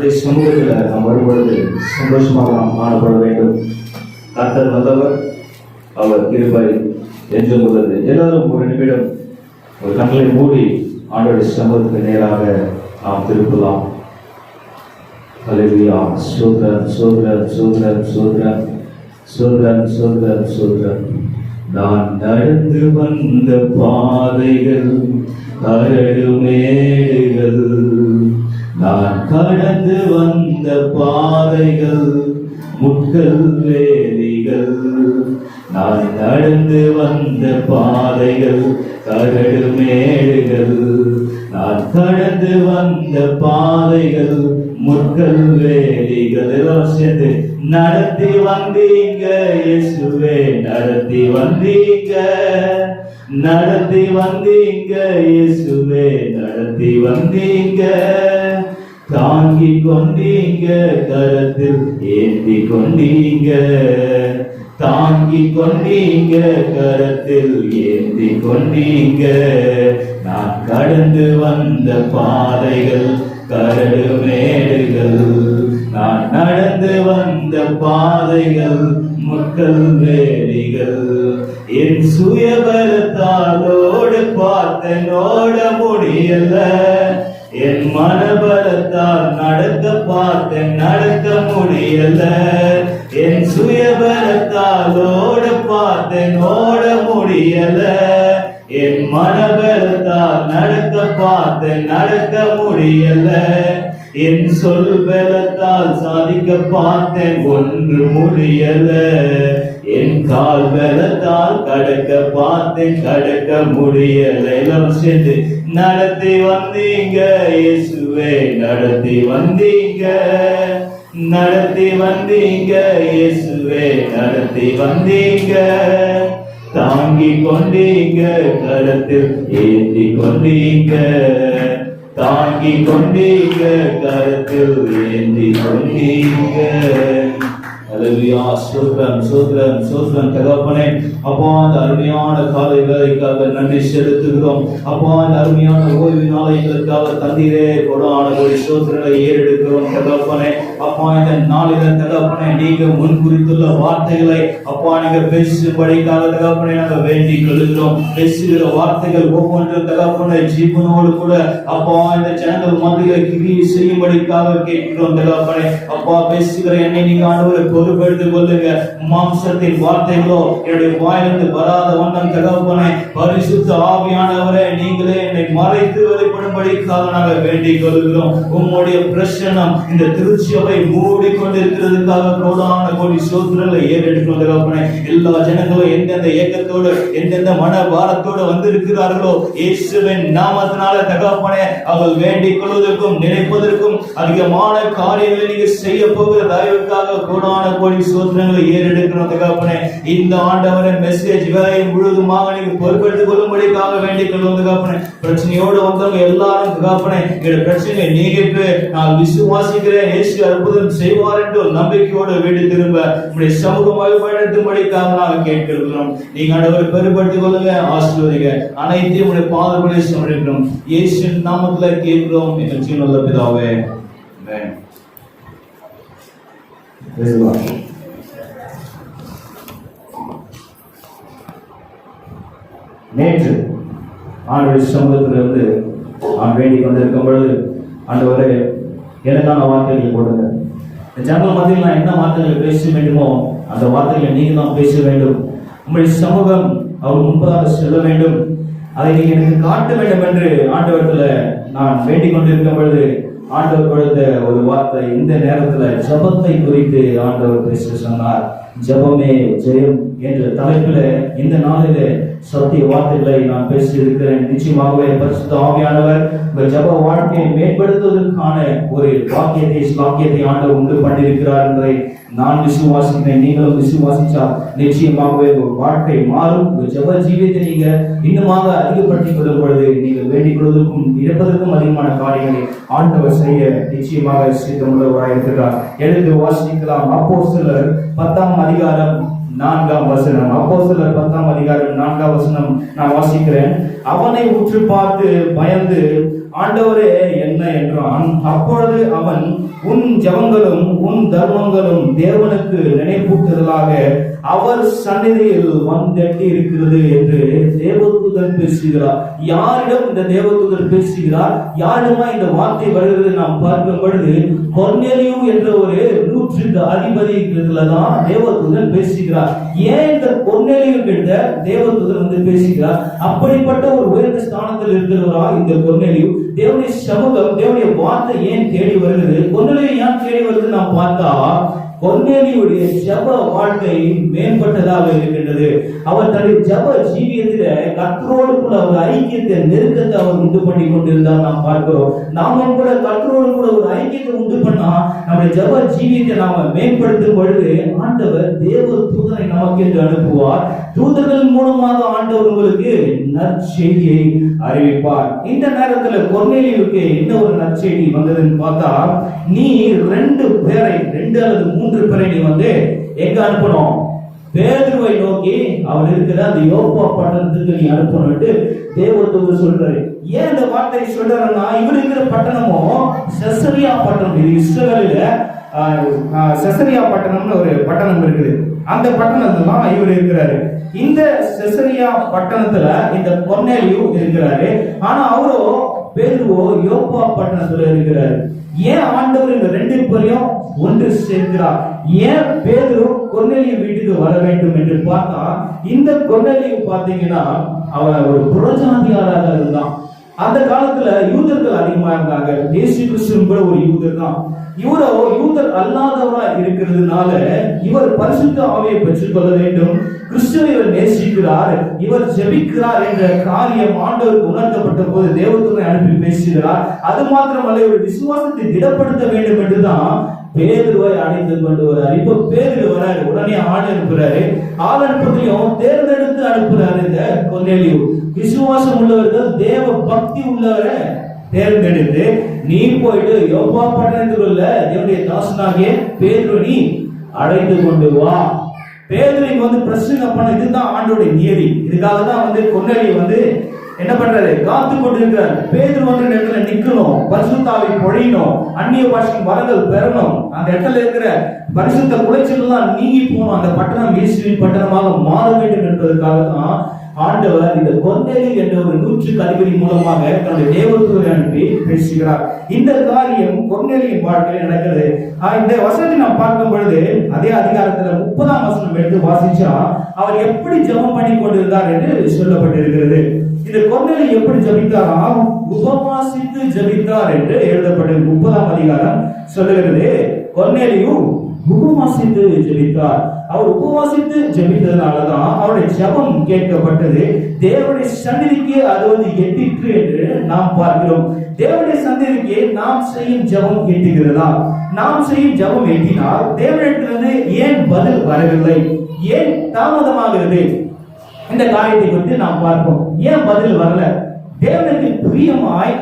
கர்த்தருடைய சமூகத்தில் நாம் வரும்பொழுது சந்தோஷமாக நாம் காணப்பட வேண்டும். கர்த்தர் நல்லவர், அவர் கிருபை என்றும் உள்ளது. எல்லாரும் ஒரு நிமிடம் ஒரு கண்களை மூடி ஆண்டவருடைய சமூகத்துக்கு நேராக நாம் திருப்பலாம். ஹல்லேலூயா. ஸ்தோத்திரம், ஸ்தோத்திரம், ஸ்தோத்திரம், ஸ்தோத்திரம், ஸ்தோத்திரம், ஸ்தோத்திரம், ஸ்தோத்திரம். நான் நடந்து வந்த பாதைகள் கரடு மேடுகள், நான் கடந்து வந்த பாதைகள் முட்கள் வேலிகள், நான் நடந்து வந்த பாதைகள் கரடு மேடுகள், நான் கடந்து வந்த பாதைகள் முட்கள் வேலிகள். எல்லாம் சேர்ந்து நடத்தி வந்தீங்க இயேசுவே, நடத்தி வந்தீங்க, நடத்தி வந்தீங்க இயேசுவே, நடத்தி வந்தீங்க, தாங்கி கொண்டீங்க, கரத்தில் ஏந்தி கொண்டீங்க, தாங்கி கொண்டீங்க, கரத்தில் ஏந்தி கொண்டீங்க. நான் கடந்து வந்த பாதைகள் கரடு மேடுகள், நான் நடந்து வந்த பாதைகள் முட்கள் வேலிகள். என் சுயபலத்தாலோடு பார்த்தனோட முடியல, என் மனபலத்தால் நடக்க பார்த்தேன் நடக்க முடியல, என் சுயபலத்தாலோடு பார்த்தேன் ஓட முடியல, என் மனபலத்தால் நடக்க பார்த்தேன் நடக்க முடியல, என் சொல் பலத்தால் சாதிக்க பார்த்தேன் ஒன்று முடியல, என் கால் பலத்தால் கடக்க பார்த்தேன் கடக்க முடியல. எல்லாம் சேர்ந்து நடத்தி வந்தீங்க இயேசுவே, நடத்தி வந்தீங்க, நடத்தி வந்தீங்க இயேசுவே, நடத்தி வந்தீங்க, தாங்கி கொண்டீங்க, கரத்தில் ஏந்தி கொண்டீங்க, தாங்கி கொண்டீங்க, கரத்தில் ஏந்தி கொண்டீங்க. ஹல்லேலூயா. ஸ்தோத்திரம், ஸ்தோத்திரம், ஸ்தோத்திரம் தகப்பனே. அப்பா, அந்த அருமையான காலை வேளைக்காக நன்றி செலுத்துகிறோம். அப்பா, அந்த அருமையான ஓய்வு நாளைகளுக்காக தந்தீரே கொடான ஒரு ஸ்தோத்திரங்களை ஏறெடுக்கிறோம் தகப்பனே. அப்பா, இந்த நாளில தகப்பனே நீங்க முன் குறித்துள்ள வார்த்தைகளை அப்பா நீங்க பேசும்படிக்காக தகப்பனே நாங்கள் வேண்டிக் கொள்கிறோம். பேசுகிற வார்த்தைகள் ஒவ்வொன்றும் தகப்பனே ஜீவனோடு கூட அப்பா இந்த ஜனங்கள் மத்தியில கிரியை செய்யும்படிக்காக கேட்கிறோம் தகப்பனே. அப்பா, பேசுகிற என்னை நீங்க ஆண்டவரை பொறுப்பெடுத்துக் கொள்ளுங்க. மாம்சத்தின் வார்த்தைகளோ என்னுடைய வாயிலிருந்து வராத வண்ணம் தகப்பனே பரிசுத்த ஆவியானவரே நீங்களே என்னை மறைத்து வெளிப்படும்படிக்காக நாங்கள் வேண்டிக் கொள்கிறோம். உம்முடைய பிரசன்னம் இந்த திருச்சபை மூடி கொண்டிருக்கிறதுக்காக கோடான கோடி ஸ்தோத்திரங்களை ஏறெடுக்கிறோம் தகப்பனே. எல்லா ஜனங்களும் எந்தெந்த ஏக்கத்தோடு எந்தெந்த மன பாரத்தோடு வந்திருக்கிறார்களோ இயேசுவின் நாமத்தினால தகப்பனே அவர்கள் வேண்டிக் கொள்வதற்கும் நினைப்பதற்கும் அதிகமான காரியங்களை நீங்க செய்ய போகிற தயவுக்காக கோடான கோடி ஸ்தோத்திரங்களை ஏறெடுக்கிறோம் தகப்பனே. இந்த ஆண்டவரின் மெசேஜ் வேலை முழுவதுமாக நீங்க பொறுப்பெடுத்துக் கொள்ளும்படிக்காக வேண்டிக் கொள்வோம் தகப்பனே. பிரச்சனையோடு வந்தவங்க எல்லாரும் தகப்பனே இந்த பிரச்சனை நீங்கிட்டு நான் விசுவாசிக்கிறேன் இயேசு அற்புதம் செய்வார் என்று ஒரு நம்பிக்கையோடு வீடு திரும்ப உங்களுடைய சமூகமாக பயன்படுத்தும்படிக்காக நாங்கள் கேட்கிறோம். நீங்க ஆண்டவரை பெருப்படுத்திக் கொள்ளுங்க, ஆசீர்வதிங்க. அனைத்தையும் உங்களுடைய பாதப்படி சமர்ப்பிக்கிறோம். இயேசுவின் நாமத்தில் கேட்கிறோம் எங்கள் ஜீவனுள்ள பிதாவே. ஆமென். நேற்று ஆண்டவருடைய சமூகத்திலிருந்து நான் வேண்டிக் கொண்டிருக்கும் பொழுது ஆண்டவரே எனக்கான வார்த்தைகள் கொடுங்க. ஜனங்கள் மத்தியில் நான் என்ன வார்த்தைகளை பேச வேண்டுமோ அந்த வார்த்தைகளை நீங்க தான் பேச வேண்டும். உங்களுடைய சமூகம் அவர் முன்பதாக செல்ல வேண்டும். அதை நீங்க எனக்கு காட்ட வேண்டும் என்று ஆண்டவரத்துல நான் வேண்டிக் கொண்டிருக்கும் பொழுது ஆண்டவர் கொடுத்த ஒரு வார்த்தை இந்த நேரத்துல ஜபத்தை குறித்து ஆண்டவர் பேச சொன்னார். ஜபமே ஜெயம் என்ற தலைப்பில இந்த நாளில சத்திய வார்த்தைகளை நான் பேசி இருக்கிறேன். நிச்சயமாகவே பரிசுத்த ஆவியானவர் உங்கள் ஜப வாழ்க்கையை மேம்படுத்துவதற்கான ஒரு வாக்கியத்தை ஆண்டவர் உண்டு பண்ணியிருக்கிறார் என்பதை நான் விசுவாசிக்கிறேன். நீங்களும் விசுவாசிச்சா நிச்சயமாகவே உங்கள் வாழ்க்கை மாறும். உங்கள் ஜப ஜீவியத்தை நீங்க இன்னுமாக அதிகப்படுத்திக் கொள்ளும் பொழுது நீங்கள் வேண்டிக் கொள்வதற்கும் இழப்பதற்கும் அதிகமான காரியங்களை ஆண்டவர் செய்ய நிச்சயமாக சித்தமுள்ளவராக இருக்கிறார். எழுந்து வாசிக்கலாம். அப்போஸ்தலர் 10ஆம் அதிகாரம் 4ஆம் வசனம். அப்போஸ்தலர் 10ஆம் அதிகாரம் 4ஆம் வசனம் நான் வாசிக்கிறேன். அவனை உற்று பார்த்து பயந்து ஆண்டவரே என்ன என்றான். அப்பொழுது அவன், உன் ஜெபங்களும் உன் தர்மங்களும் தேவனுக்கு நினைப்பூட்டுதலாக அவர் சந்நிதியில் வந்தெட்டி இருக்கிறது என்று தேவதூதன் பேசுகிறார். யாரிடம் இந்த தேவதூதர் பேசுகிறார்? யாரிடமா இந்த வார்த்தை வருகிறது நாம் பார்க்கும் பொழுது கொர்நேலியு என்ற ஒரு 100 அதிபதி தான் தேவதூதன் பேசுகிறார். ஏன் இந்த கொர்நேலியு கிட்ட தேவதூதன் வந்து பேசுகிறார்? அப்படிப்பட்ட ஒரு உயர்ந்த ஸ்தானத்தில் இருக்கிறவரா இந்த கொர்நேலியு? தேவனுடைய சமூகம், தேவனுடைய வார்த்தை ஏன் தேடி வருகிறது? கொர்நேலியு ஏன் தேடி வருது நாம் பார்த்தா, கொர்நேலியுடைய ஜெப வாழ்க்கை மேம்பட்டதாக இருக்கின்றது. அவர் தன்னுடைய ஜெப ஜீவியத்தில கர்த்தரோடு கூட ஒரு ஐக்கியத்தை, நெருக்கத்தை அவர் உண்டு பண்ணி கொண்டிருந்தார் நாம் பார்க்கிறோம். நாம கூட கர்த்தரோடு கூட ஒரு ஐக்கியத்தை உண்டு பண்ணா நம்முடைய ஜெப ஜீவியத்தை நாம மேம்படுத்தும் பொழுது ஆண்டவர் தேவ தூதனை நமக்கு என்று அனுப்புவார். தூதர்கள் மூலமாக ஆண்டவர் உங்களுக்கு நற்செய்தியை அறிவிப்பார். இந்த நேரத்தில் கொர்நேலியுவுக்கு என்ன ஒரு நற்செய்தி வந்ததுன்னு பார்த்தா, நீ 2 அல்லது 3 பேரை நீ வந்து எங்க அனுப்பணும்? பேதுருவை நோக்கி அவர் இருக்கிற அந்த யோப்பா பட்டணத்துக்கு நீ அனுப்பணும்னு தேவதூதர் சொல்றாரு. ஏன் இந்த வார்த்தை சொல்றாருன்னா, இவர் இருக்கிற பட்டணமும் செசரியா பட்டணம். இது இஸ்ரவேலில செசரியா பட்டணம்னு ஒரு பட்டணம் இருக்குது. அந்த பட்டணத்துல தான் இவர் இருக்கிறாரு. இந்த செசரியா பட்டணத்துல இந்த கொர்நேலியு இருக்கிறாரு. ஆனா அவரோ பேதுருவோ யோப்பா பட்டணத்துல இருக்கிறாரு. ஏன் ஆண்டவர் இந்த 2 பேரையும் ஒன்று சேர்க்கிறார்? ஏன் பேதுரு கொர்நேலியு வீட்டுக்கு வர வேண்டும் என்று பார்த்தா, இந்த கொர்நேலியு பாத்தீங்கன்னா அவன் ஒரு புறஜாதியாராக இருந்தான். அந்த காலத்துல யூதர்கள் அதிகமா இருந்தாங்க. இயேசு கிறிஸ்து கூட ஒரு யூதர் தான். இவரோ யூதர் அல்லாதவரா இருக்கிறதுனால இவர் பரிசுத்த ஆவியை பெற்றுக் கொள்ள வேண்டும். கிறிஸ்துவை இவர் நேசிக்கிறார், இவர் ஜெபிக்கிறார் என்ற காரியம் ஆண்டவருக்கு உணர்த்தப்பட்ட போது தேவதூதனை அனுப்பி பேசுகிறார். அது மாத்திரமல்ல, இவர் விசுவாசத்தை திடப்படுத்த வேண்டும் என்றுதான் பேதுருவை அழைத்து கொண்டு வரார். இப்ப பேதுரு வராரு, உடனே ஆள் அனுப்புறாரு. ஆள் அனுப்புறதையும் தேர்ந்தெடுத்து அனுப்புறாரு இந்த கொர்நேலியு. விசுவாசம் உள்ளவர்கள், தேவ பக்தி உள்ளவரை தேர்ந்தெடுத்து, நீ போயிட்டு யோப்பா பட்டணத்தில் உள்ள தேவனுடைய தாசனாகிய பேதுரு நீ அழைத்து கொண்டு வா. பேதுரு வந்து பிரசங்க பண்ண, இதுதான் ஆண்டோடைய நியதி. இதுக்காக தான் வந்து கொர்நேலியு வந்து என்ன பண்றாரு? காத்து கொண்டிருக்கிறார். பேதுரு வந்து இடத்துல நிக்கணும், பரிசுத்த ஆவி பொழியணும், அந்நிய பாஷையின் வரங்கள் பெறணும், அந்த இடத்துல இருக்கிற பரிசுத்த குலைச்சல் எல்லாம் நீங்கி போகணும், அந்த பட்டணம் இயேசுவின் பட்டணமாக மாற வேண்டும் என்பதற்காக தான் ஆண்டவர் இந்த கொர்நேலியு என்ற ஒரு 100 அதிபதி மூலமாக தன்னுடைய தேவதூதரை அனுப்பி பேசுகிறார். இந்த காரியம் கொர்நேலியின் வாழ்க்கையில் நடக்கிறது. இந்த வசனத்தை நாம் பார்க்கும் பொழுது அதே அதிகாரத்துல 30ஆம் வசனம் எடுத்து வாசிச்சா அவர் எப்படி ஜெபம் பண்ணி கொண்டிருந்தார் என்று சொல்லப்பட்டிருக்கிறது. இந்த கொர்நேலியு எப்படி ஜெபித்தாரா? உபவாசித்து ஜெபித்தார் என்று எழுதப்பட்டது. 30ஆம் அதிகாரம் சொல்லுகிறது, கொர்நேலியு உபவாசித்து ஜெபித்தார். அவர் உபவாசித்து ஜெபித்ததுனாலதான் அவருடைய ஜெபம் கேட்கப்பட்டது. தேவனுடைய சந்நிதிக்கு அது வந்து எட்டிற்று என்று நாம் பார்க்கிறோம். தேவனுடைய சந்நிதிக்கு நாம் செய்யும் ஜெபம் எட்டுகிறதா? நாம் செய்யும் ஜெபம் எட்டினால் தேவனிடத்திலிருந்து ஏன் பதில் வரவில்லை? ஏன் தாமதமாகிறது? இந்த காரியத்தை குறித்து நாம் பார்ப்போம். ஏன் பதில் வரல? தேவனுக்கு பிரியமாய்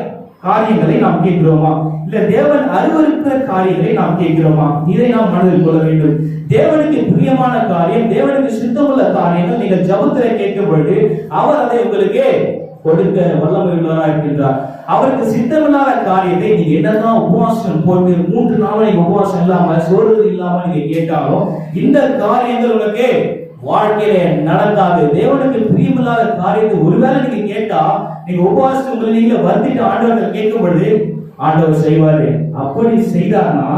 காரியங்களை நாம் கேட்கிறோமா, இல்ல தேவன் அருவருக்கிற காரியங்களை நாம் கேட்கிறோமா? இதை நாம் மனதில் கொள்ள வேண்டும். தேவனுக்கு பிரியமான காரியம், தேவனுக்கு சித்தமுள்ள காரியங்கள் நீங்கள் ஜெபத்திலே கேட்கும் பொழுது அவர் அதை உங்களுக்கு கொடுக்க வல்லமை உள்ளவராக இருக்கின்றார். அவருக்கு சித்தமில்லாத காரியத்தை நீங்க என்னதான் உபவாசம் போட்டு 3 நாள் நீங்க உபவாசம் இல்லாம சோறு இல்லாம நீங்க கேட்டாலும் இந்த காரியங்கள் உங்களுக்கு வாழ்க்கையில நடக்காது. தேவனுக்கு பிரியமில்லாத காரியத்தை ஒருவேளை நீங்க கேட்டா, நீங்க உபவாசம் உங்களை நீங்க வருத்திட்டு ஆண்டவர்கள் கேட்கும் பொழுது ஆண்டவர் செய்வாரு. அப்படி செய்தார்னா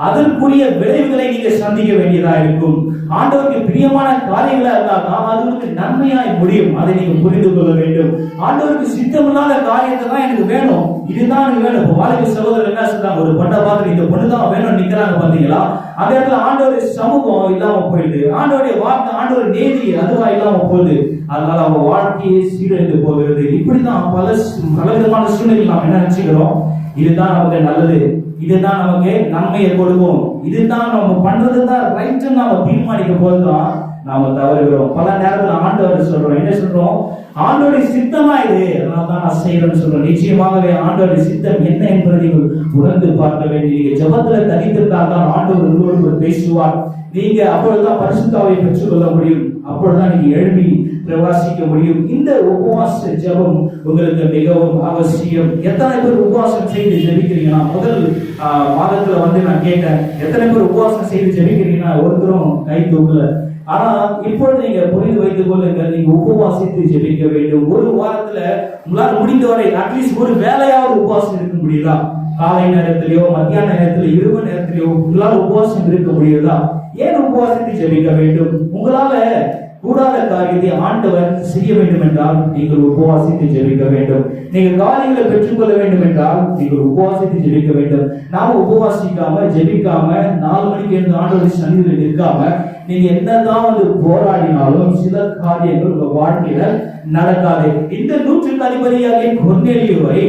அதற்குரிய விளைவுகளை நீங்க சந்திக்க வேண்டியதா இருக்கும். ஆண்டவருக்கு பிரியமான காரியங்களா இருந்தால்தான் அது உங்களுக்கு நன்மையாய் முடியும். அதை நீங்க புரிந்து கொள்ள வேண்டும். ஆண்டவருக்கு சித்தமில்லாத காரியத்தை தான் எனக்கு வேணும், இதுதான் எனக்கு வேணும். இப்போ வாலிப சகோதரர் என்ன சொல்றாங்க, ஒரு பொண்ணை பார்த்து இந்த பொண்ணு தான் வேணும் நிக்கிறாங்க பாத்தீங்களா? அந்த இடத்துல ஆண்டவருடைய சமூகம் இல்லாம போயிடுது, ஆண்டவருடைய வார்த்தை, ஆண்டவர் நீதி அதுவா இல்லாம போகுது. அதனால அவங்க வாழ்க்கையே சீரழிந்து போகிறது. இப்படிதான் பல விதமான சூழ்நிலைகள் நாம் என்ன நினைச்சுக்கிறோம், இதுதான் நமக்கு நல்லது, இதுதான் நமக்கு நன்மையை கொடுக்கும், இதுதான் நம்ம பண்றதுதான் ரைட் நாம தீர்மானிக்க போதுதான் நாம தவறுகிறோம். பல நேரத்தில் ஆண்டவர் சொல்றோம், என்ன சொல்றோம், ஆண்டோடைய சித்தமா இது, அதனால்தான் நான் செய்யறேன்னு சொல்றோம். நிச்சயமாகவே ஆண்டோடைய சித்தம் என்ன என்பதை நீங்கள் உணர்ந்து பார்க்க வேண்டிய ஜெபத்துல தனித்திருந்தால் தான் ஆண்டவர் உங்களோடு பேசுவார். நீங்க அப்பொழுதுதான் பரிசுத்த ஆவியை பெற்றுக் கொள்ள முடியும். அப்பொழுதுதான் நீங்க எழுப்பி பிரவாசிக்க முடியும். இந்த உபவாச ஜெபம் உங்களுக்கு மிகவும் அவசியம். எத்தனை பேர் உபவாசம் செய்து ஜெபிக்கிறீங்கன்னா, முதல் மாதத்துல நான் கேட்டேன், எத்தனை பேர் உபவாசம் செய்து ஜெபிக்கிறீங்கன்னா ஒருத்தரும் கை தூக்கல. ஆனா இப்பொழுது நீங்க புரிந்து வைத்துக் கொள்ளுங்கள், நீங்க உபவாசித்து ஜெபிக்க வேண்டும். ஒரு வாரத்துல உங்களால் முடிந்தவரை அட்லீஸ்ட் ஒரு வேலையாவது உபவாசம் இருக்க முடியுதா? காலை நேரத்திலேயோ மத்தியான நேரத்திலோ இரவு நேரத்திலேயோ உங்களால் உபவாசம் இருக்க முடியுதா? ஏன் உபவாசித்து ஜெபிக்க வேண்டும்? உங்களால கூடாத காரியத்தை ஆண்டவர் செய்ய வேண்டும் என்றால் நீங்கள் உபவாசித்து ஜெபிக்க வேண்டும். நீங்கள் காரியங்களை பெற்றுக்கொள்ள வேண்டும் என்றால் நீங்கள் உபவாசித்து ஜெபிக்க வேண்டும். நாம உபவாசிக்காம ஜெபிக்காம 4 மணிக்கு எழுந்து ஆண்டவர் சன்னிதியில் நிற்காம நீங்க என்னதான் போராடினாலும் சில காரியங்கள் உங்க வாழ்க்கையில நடக்காது. இந்த 100க்கு அதிபதியாக கொர்நேலியுவை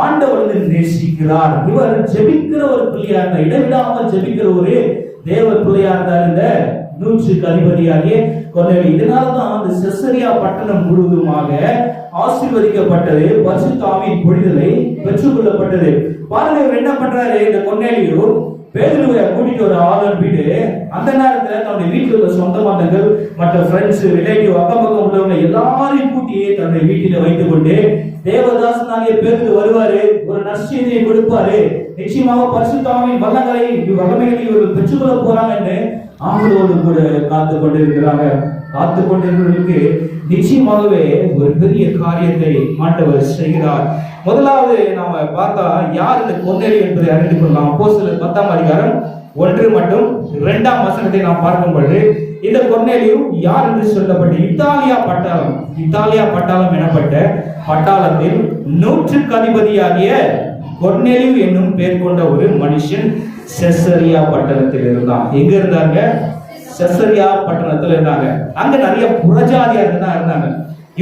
ஆண்டவர் நேசிக்கிறார். இவர் ஜெபிக்கிற ஒரு பிள்ளையா இருந்தா, இடைவிடாமல் ஜெபிக்கிற ஒரு தேவ பிள்ளையா இருந்தார் இந்த 100க்கு அதிபதியாகிய கொர்நேலியு. இதனால்தான் அந்த செசரியா பட்டணம் முழுவதுமாக ஆசீர்வதிக்கப்பட்டது, பரிசுத்த ஆவியின் பொழிதலை பெற்றுக்கொள்ளப்பட்டது. பாருங்க, இவர் என்ன பண்றாரு, இந்த கொர்நேலியு பேதுருவை கூட்டிட்டு ஒரு ஆளுநர் வீடு. அந்த நேரத்துல தன்னுடைய வீட்டில் உள்ள சொந்த பந்தங்கள், மற்ற ஃப்ரெண்ட்ஸ், ரிலேட்டிவ், அக்கம் பக்கம் உள்ளவங்க எல்லாரையும் கூட்டியே தன்னுடைய வீட்டில வைத்துக் கொண்டு தேவதாசனாகிய பேதுரு வருவாரு, ஒரு நற்செய்தியை கொடுப்பாரு. நிச்சயமாக பரிசுத்த ஆவியின் வல்லமைகளை இவர்கள் பெற்றுக்கொள்ள போறாங்கன்னு அவங்களோடு கூட காத்து கொண்டிருக்கிறாங்க. காத்து கொண்டிருக்கிறவர்களுக்கு நிச்சயமாகவே ஒரு பெரிய காரியத்தை ஆண்டவர் செய்கிறார். முதலாவது நாம பார்த்தா யார் இந்த கொர்நேலியு என்பதை அறிந்து கொள்ளலாம். அப்போஸ்தலர் 10ஆம் அதிகாரம் 1 மற்றும் 2ஆம் வசனத்தை நாம் பார்க்கும் பொழுது இந்த கொர்நேலியு யார் என்று சொல்லப்பட்டு இத்தாலியா பட்டாளம் எனப்பட்ட பட்டாளத்தில் 100க்கு அதிபதியாகிய கொர்நேலியு என்னும் பெயர் கொண்ட ஒரு மனுஷன் செசரியா பட்டணத்தில் இருந்தான். எங்க இருந்தாங்க? செசரியா பட்டணத்துல இருந்தாங்க. அங்க நிறைய புறஜாதியார்கள் தான் இருந்தாங்க.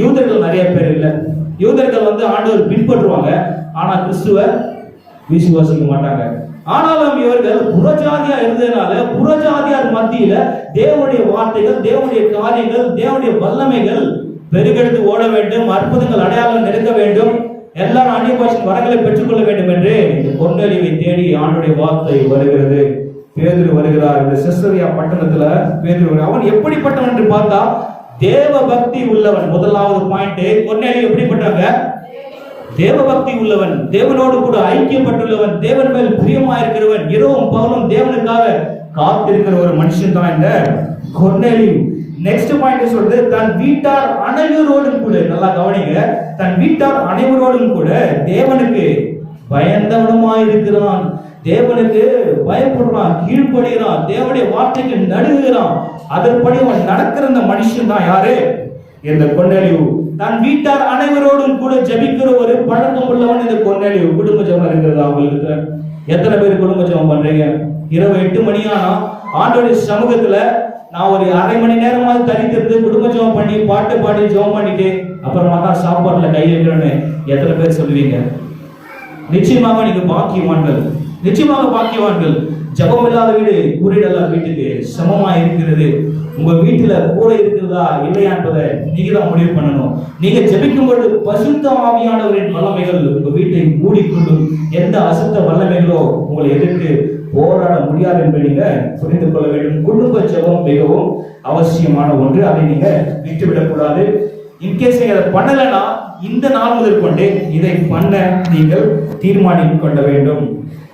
யூதர்கள் நிறைய பேர் இல்ல. யூதர்கள் ஆண்டவர் பின்பற்றுவாங்க, ஆனா கிறிஸ்துவ விசுவாசிக்க மாட்டாங்க. ஆனாலும் இவர்கள் புறஜாதியா இருந்ததுனால புறஜாதியார் மத்தியில தேவனுடைய வார்த்தைகள், தேவனுடைய காரியங்கள், தேவனுடைய வல்லமைகள் பெருகெடுத்து ஓட வேண்டும், அற்புதங்கள் அடையாளம் நடக்க வேண்டும், எல்லாரும் அந்நிய பாஷை வரங்களை பெற்றுக்கொள்ள வேண்டும் என்று இந்த கொர்நேலியுவை தேடி ஆண்டவருடைய வார்த்தை வருகிறது. பேதுரு வருகிறார். இந்த செசரியா பட்டணத்துல பேதுரு, அவன் எப்படிப்பட்டவன் என்று பார்த்தா தேவ பக்தி உள்ளவன். முதலாவது பாயிண்ட், கொர்நேலியு எப்படிப்பட்டவங்க? தேவ பக்தி உள்ளவன், தேவனோடு கூட ஐக்கியப்பட்டுள்ளவன், தேவன் மேல் பிரியமாயிருக்கிறவன், இரவும் பகலும் தேவனுக்காக காத்திருக்கிற ஒரு மனுஷன் தான் இந்த கொர்நேலியு. நெக்ஸ்ட் பாயிண்ட் சொல்றது, தன் வீட்டார் அனைவரோடும் கூட, நல்லா கவனிங்க, தன் வீட்டார் அனைவரோடும் கூட தேவனுக்கு பயந்தவனுமாய் இருக்கிறான். தேவனுக்கு பயப்படுறான், கீழ்ப்படுகிறான், தேவனுடைய வார்த்தைக்கு நடுங்குகிறான். அதன்படி அவன் நடக்கிற இந்த மனுஷன் தான் யாரு? இந்த கொர்நேலியு. தன் வீட்டார் அனைவரோடும் கூட ஜெபிக்கிற ஒரு பழக்கம் உள்ளவன் இந்த கொர்நேலியு. குடும்ப ஜெபம் இருக்கிறது அவங்களுக்கு. எத்தனை பேர் குடும்ப ஜெபம் பண்றீங்க? இரவு 8 மணி ஆனா ஆண்டவருடைய சமூகத்துல நான் ஒரு அரை மணி நேரமாவது தனித்திருந்து குடும்ப ஜெபம் பண்ணி பாட்டு பாடி ஜெபம் பண்ணிட்டு அப்புறமா தான் சாப்பாட்டுல கை வைக்கிறேன்னு எத்தனை பேர் சொல்லுவீங்க? நிச்சயமாக நீங்க பாக்கியவான்கள், நிச்சயமாக பாக்கியவான்கள். ஜெபம் இல்லாத வீடு கூரையிடலாம் வீட்டுக்கு சமமா இருக்கிறது. உங்க வீட்டுல கூரை இருக்கிறதா இல்லையா என்பதை நீங்க தான் முடிவு பண்ணணும். நீங்க ஜெபிக்கும் பொழுது பரிசுத்த ஆவியானவரின் வல்லமைகள் உங்க வீட்டை மூடிக்கொள்ளும். எந்த அசுத்த வல்லமைகளோ உங்களை எதிர்த்து போராட முடியாது என்பதை நீங்க புரிந்து கொள்ள வேண்டும். குடும்ப ஜெபம் மிகவும் அவசியமான ஒன்று. அதை நீங்க விட்டுவிடக்கூடாது. இன்கேஸ் நீங்க அதை பண்ணலைன்னா இந்த நாள் முதல் கொண்டு இதை பண்ண நீங்கள் தீர்மானித்துக் கொள்ள வேண்டும்.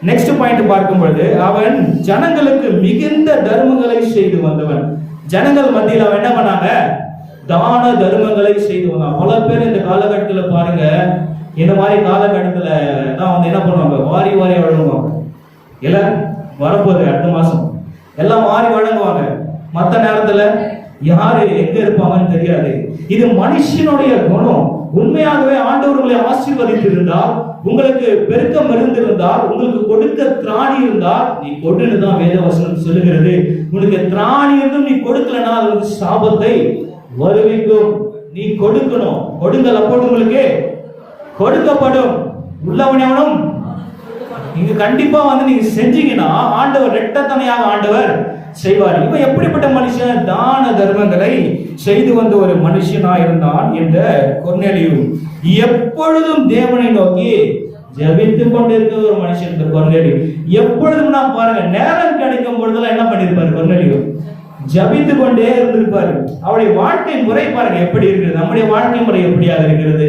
நெக்ஸ்ட் பாயிண்ட் பார்க்கும் பொழுது, அவன் ஜனங்களுக்கு மிகுந்த தர்மங்களை செய்து வந்தவன். ஜனங்கள் மத்தியில் அவன் என்ன பண்ணாங்க? தான தர்மங்களை செய்து வந்தான். பல பேர் இந்த காலகட்டத்தில் பாருங்க, இந்த மாதிரி காலகட்டத்துல தான் என்ன பண்ணுவாங்க? வாரி வாரி வழங்குவாங்க. இல்ல வரப்போகுது அடுத்த மாசம் எல்லாம் வாரி வழங்குவாங்க. மற்ற நேரத்துல யாரு எங்க இருப்பாங்கன்னு தெரியாது. இது மனுஷனுடைய குணம். உண்மையாகவே ஆண்டவர்களை ஆசீர்வதித்து இருந்தால், உங்களுக்கு பெருக்கம் இருந்திருந்தால், உங்களுக்கு கொடுக்க திராணி இருந்தால் நீ கொடுன்னு தான் வேதவசனம் சொல்லுகிறது. உங்களுக்கு திராணி இருந்தும் நீ கொடுக்கலன்னா அது சாபத்தை வருவிக்கும். நீ கொடுக்கணும். கொடுங்கள், அப்போது உங்களுக்கு கொடுக்கப்படும். உள்ளவனவனும் நீங்க கண்டிப்பா நீங்க செஞ்சீங்கன்னா ஆண்டவர் இரட்டத்தனையாக ஆண்டவர் செய்வார். இவன் எப்படிப்பட்ட மனுஷன்? தான தர்மங்களை செய்து வந்த ஒரு மனுஷனா இருந்தான் இந்த கொர்நேலியு. எப்பொழுதும் தேவனை நோக்கி ஜெபித்துக் கொண்டிருக்கிற ஒரு மனுஷன் இந்த கொர்நேலியு. எப்பொழுதும் நான் பாருங்க, நேரம் கிடைக்கும் பொழுதெல்லாம் என்ன பண்ணிருப்பாரு கொர்நேலியு? ஜபித்து கொண்டே இருந்திருப்பாரு. அவருடைய வாழ்க்கை முறை பாருங்க எப்படி இருக்குது. நம்முடைய வாழ்க்கை முறை எப்படியாக இருக்கிறது?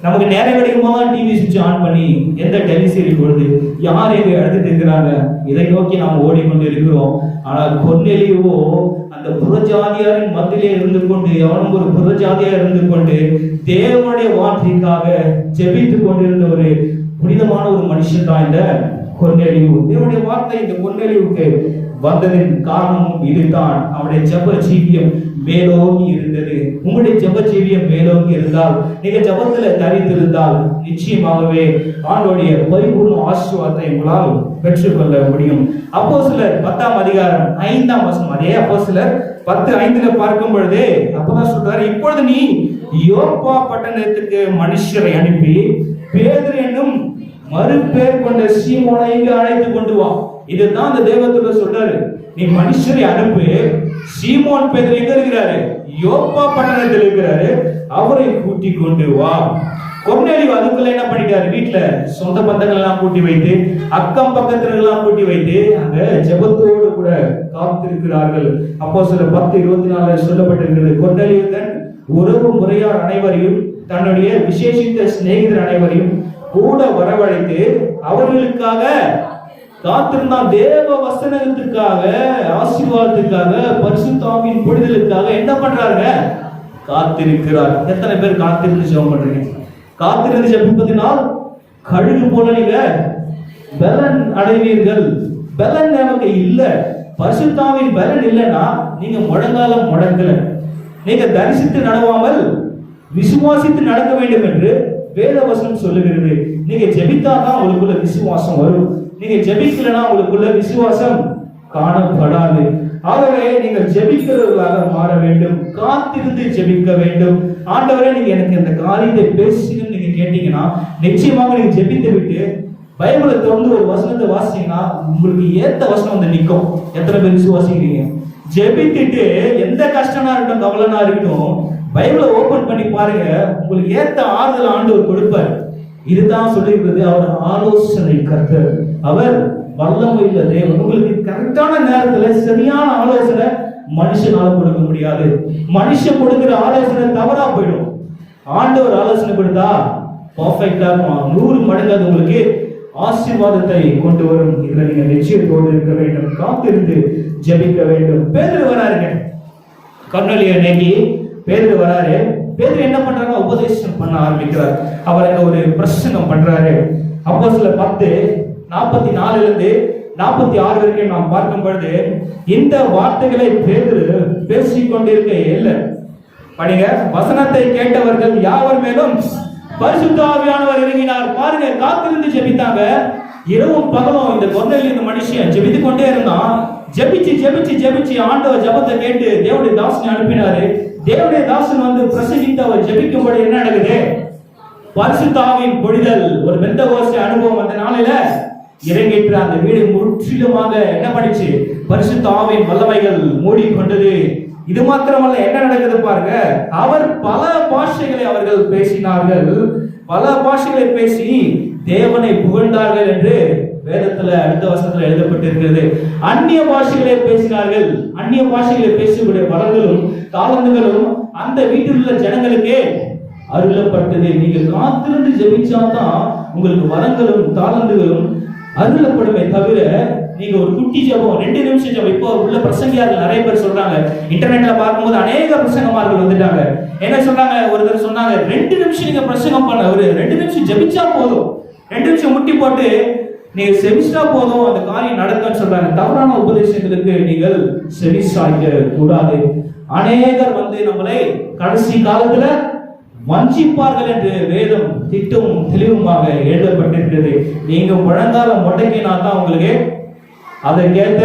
நமக்கு நேரம் கிடைக்கும் போது டிவி சுவிட்ச் ஆன் பண்ணி எந்த டெலிசீரி பொழுது யார் எங்க எடுத்துட்டு இருக்கிறாங்க இதை நோக்கி நாம் ஓடிக்கொண்டு இருக்கிறோம். ஆனால் கொர்நேலியுவோ அந்த புறஜாதியாரின் மத்தியிலே இருந்து கொண்டு, அவனும் ஒரு புறஜாதியா இருந்து கொண்டு தேவனுடைய வார்த்தைக்காக ஜெபித்து கொண்டிருந்த ஒரு புனிதமான ஒரு மனுஷன் தான் இந்த கொர்நேலியு. தேவனுடைய வார்த்தை இந்த கொர்நேலியுவுக்கு வந்ததின் காரணமும் இதுதான். அவருடைய ஜெப ஜீவியம் மேலோங்கி இருந்தது. உங்களுடைய ஜெப ஜீவியம் மேலோங்கி இருந்தால், நீங்க ஜெபத்துல தரித்திருந்தால், நிச்சயமாகவே ஆண்டவருடைய பரிபூர்ண ஆசீர்வாதத்தை உங்களால் பெற்றுக்கொள்ள முடியும். அப்போஸ்தலர் 10ஆம் அதிகாரம் 5ஆம் வசனம், அதே அப்போஸ்தலர் 10:5 பார்க்கும் பொழுது அப்பதான் சொல்றாரு, இப்பொழுது நீ யோப்பா பட்டணத்துக்கு மனுஷரை அனுப்பி பேதுரு என்னும் மறுபேர் கொண்ட சீமோனை இங்கு அழைத்து கொண்டு வா. இதுதான் அந்த தேவதூதர் சொல்றாரு, நீ மனுஷரை அனுப்பு, சீமோன் பேதுரு எங்க இருக்கிறாரு? யோப்பா பட்டணத்தில் இருக்கிறாரு, அவரை கூட்டி கொண்டு வா. கொர்நேலியு அதுக்குள்ள என்ன பண்ணிட்டாரு? வீட்டுல சொந்த பந்தங்கள் எல்லாம் கூட்டி வைத்து, அக்கம் பக்கத்துல எல்லாம் கூட்டி வைத்து அங்க ஜெபத்தோடு கூட காத்திருக்கிறார்கள். அப்போஸ்தலர் 10:24 சொல்லப்பட்டிருக்கிறது, கொர்நேலியு தன் உறவு முறையார் அனைவரையும் தன்னுடைய விசேஷித்த சிநேகிதர் அனைவரையும் கூட வரவழைத்து அவர்களுக்காக காத்திருந்தான். தேவ வசனத்துக்காக, ஆசீர்வாதத்துக்காக, பரிசுத்த ஆவியின் பொழிதலுக்காக என்ன பண்றாங்க? காத்திருக்கிறார். எத்தனை பேர் காத்திருந்து ஜெபம் பண்றீங்க? காத்திருந்து ஜெபிப்பதினால் கழுகு போல நீங்க பலன் அடைவீர்கள். பலன் நமக்கு இல்ல, பரிசுத்த ஆவியின் பலன் இல்லைன்னா நீங்க முழங்காலம் முடங்கல. நீங்க தரிசித்து நடவாமல் விசுவாசித்து நடக்க வேண்டும் என்று வேத வசனம் சொல்லுகிறது. நீங்க ஜெபித்தாதான் உங்களுக்குள்ள விசுவாசம் வரும். நீங்க ஜெபிக்கலனா உங்களுக்குள்ள விசுவாசம் காணப்படாது. ஆகவே நீங்கள் ஜெபிக்கிறவர்களாக மாற வேண்டும். காத்திருந்து ஜெபிக்க வேண்டும். ஆண்டவரே, நீங்க எனக்கு இந்த காரியத்தை பேசுங்கன்னு நீங்க கேட்டீங்கன்னா, நிச்சயமாக நீங்க ஜெபித்து விட்டு பைபிளை திறந்து ஒரு வசனத்தை வாசிச்சீங்கன்னா உங்களுக்கு ஏத்த வசனம் வந்து நிற்கும். எத்தனை பேர் விசுவாசிக்கிறீங்க? ஜெபித்துட்டு எந்த கஷ்டமா இருக்கட்டும், கவலைனா இருக்கட்டும், பைபிளை ஓபன் பண்ணி பாருங்க, உங்களுக்கு ஏத்த ஆறுதல் ஆண்டவர் கொடுப்பார். இதுதான் சொல்லியிருக்கிறது, அவர் ஆலோசனை கர்த்தர், அவர் வல்லமை உள்ள தேவன். உங்களுக்கு கரெக்டான நேரத்துல சரியான ஆலோசனை மனுஷனால கொடுக்க முடியாது. மனுஷன் கொடுக்கிற ஆலோசனை தவறா போயிடும். ஆண்டவர் ஆலோசனை கொடுத்தா பர்ஃபெக்டா இருக்கும். 100 மடங்கு அது உங்களுக்கு ஆசீர்வாதத்தை கொண்டு வரும். இதுல நீங்க நிச்சயத்தோடு இருக்க வேண்டும். காத்திருந்து ஜெபிக்க வேண்டும். பேதுரு வராருங்க, கொர்நேலியு அன்னைக்கு பேதுரு வராரு. பேதுரு என்ன பண்றாங்க? உபதேசம் பண்ண ஆரம்பிக்கிறார். அவர் ஒரு பிரசங்கம் பண்றாரு. அப்போஸ்தலர் 10:44 46 வரைக்கும் நாம் பார்க்கும் பொழுது இந்த வார்த்தைகளை பேதுரு பேசிக் கொண்டிருக்க படிங்க, வசனத்தை கேட்டவர்கள் யாவர் மேலும் பரிசுத்த ஆவியானவர் இறங்கினார். பாருங்க, காத்திருந்து ஜெபித்தாங்க. இரவும் பகலும் இந்த கொர்நேலியு இந்த மனுஷன் ஜெபித்து கொண்டே இருந்தான். ஜெபிச்சு ஜெபிச்சு ஜெபிச்சு ஆண்டவர் ஜெபத்தை கேட்டு தேவனுடைய தாசனை அனுப்பினாரு. தேவனுடைய தாசன் வந்து பிரசங்கித்து அவர் ஜெபிக்கும்படி என்ன நடக்குது? பரிசுத்த ஆவியின் பொழிதல், ஒரு பெந்தகோஸ்தே அனுபவம் அந்த நாளில இறங்கிட்டு அந்த வீடு முற்றிலுமாக என்ன பண்ணிச்சு? பரிசுத்த ஆவியின் வல்லமைகள் மூடிக்கொண்டது. இது மாத்திரமல்ல, என்ன நடக்குது பாருங்க, அவர் பல பாஷைகளை அவர்கள் பேசினார்கள். பல பாஷைகளை பேசி தேவனை புகழ்ந்தார்கள் என்று வேதத்துல அடுத்த வசனத்துல எழுதப்பட்டிருக்கிறது. அந்நிய பாஷைகளை பேசினார்கள். அந்நிய பாஷைகளை பேசக்கூடிய வரங்களும் தாளந்துகளும் அந்த வீட்டில் உள்ள ஜனங்களுக்கு அருளப்பட்டது. நீங்க காத்திருந்து ஜெபிச்சாதான் உங்களுக்கு வரங்களும் தாளந்துகளும் அருளப்படுமே தவிர, நீங்க ஒரு குட்டி ஜெபம் 2 நிமிஷம் ஜெபம். இப்போ உள்ள பிரசங்கியார்கள் நிறைய பேர் சொல்றாங்க, இன்டர்நெட்ல பார்க்கும்போது அநேக பிரசங்கமார்கள் வந்துட்டாங்க. என்ன சொல்றாங்க? ஒருத்தர் சொன்னாங்க, 2 நிமிஷம் நீங்க பிரசங்கம் பண்ண, ஒரு 2 நிமிஷம் ஜெபிச்சா போதும், 2 நிமிஷம் முட்டி போட்டு நீங்க செவிச்சா போதும், அந்த காரியம் நடக்கும்னு சொல்றாங்க. தவறான உபதேசங்களுக்கு நீங்கள் செவிசாய்க்க கூடாது. அநேகர் வந்து நம்மளை கடைசி காலத்துல வஞ்சிப்பார்கள் என்று வேதம் திட்டும் தெளிவுமாக எழுதப்பட்டிருக்கிறது. நீங்க முழங்காலம் முடக்கினா தான் உங்களுக்கு அதற்கேற்ற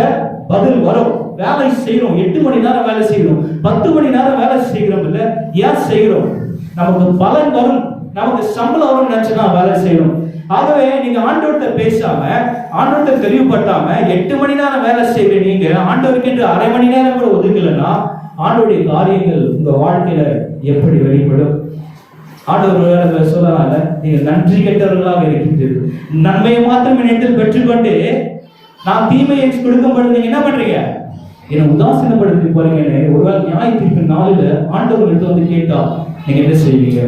பதில் வரும். வேலை செய்யணும், 8 மணி நேரம் வேலை செய்யணும், 10 மணி நேரம் வேலை செய்கிறோம் இல்ல, ஏன் செய்கிறோம்? நமக்கு பலன் வரும், நமக்கு சம்பளம் வரும் நினைச்சுதான் வேலை செய்யணும். ஆகவே நீங்க ஆண்டவர்கிட்ட பேசாம, ஆண்டவர்கிட்ட தெளிவுபட்டாம 8 மணி நேரம் வேலை செய்கிற நீங்க ஆண்டவருக்கு என்று அரை மணி நேரம் கூட ஒதுக்கலன்னா ஆண்டவருடைய காரியங்கள் உங்க வாழ்க்கையில எப்படி வெளிப்படும்? ஆண்டவர் சொல்லலால, நீங்க நன்றி கெட்டவர்களாக இருக்கின்றீர்கள், நன்மையை மாத்திரம் என்னிடத்தில் பெற்றுக்கொண்டு நான் தீமையை கொடுக்கும் பொழுது நீங்க என்ன பண்றீங்க? என்னை உதாசீனப்படுத்தி போறீங்கன்னு ஒருவேளை நியாய தீர்ப்பு நாளில ஆண்டவர் எடுத்து வந்து கேட்டா நீங்க என்ன செய்வீங்க?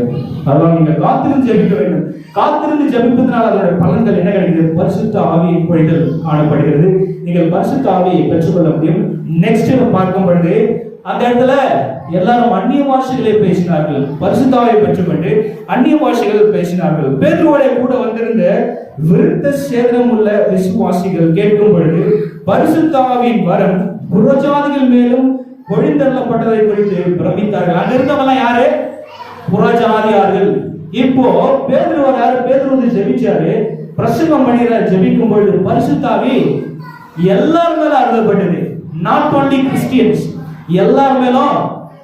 அதனால நீங்க காத்திருந்து ஜெபிக்க வேண்டும். காத்திருந்து ஜெபிப்பதனால அதோட பலன்கள் என்ன கிடைக்கிறது? பரிசுத்த ஆவியின் பொழிதல் காணப்படுகிறது. நீங்கள் பரிசுத்த ஆவியை பெற்றுக்கொள்ள முடியும். நெக்ஸ்ட் பார்க்கும் பொழுது அந்த இடத்துல எல்லாரும் அந்நிய பாஷைகளை பேசினார்கள். பரிசுத்த ஆவியை பெற்றுக்கொண்டு அந்நிய பாஷைகள் பேசினார்கள். பேதுருவோட கூட வந்திருந்த விருத்த சேதனம் உள்ள விசுவாசிகள் கேட்கும் பொழுது பரிசுத்த ஆவியின் வரம் புறஜாதிகள் மேலும் பொழிந்தள்ளப்பட்டதை குறித்து பிரமித்தார்கள். அங்க இருந்தவங்க யாரு? புறஜாதியார்கள். இப்போ பேதுரு வராரு, பேதுரு வந்து ஜெபிச்சாரு, பிரசங்கம் பண்ணிறாரு. ஜெபிக்கும் பொழுது பரிசுத்த ஆவி எல்லார் மேல அருளப்பட்டது. நாட் only கிறிஸ்டியன்ஸ், எல்லார் மேலும்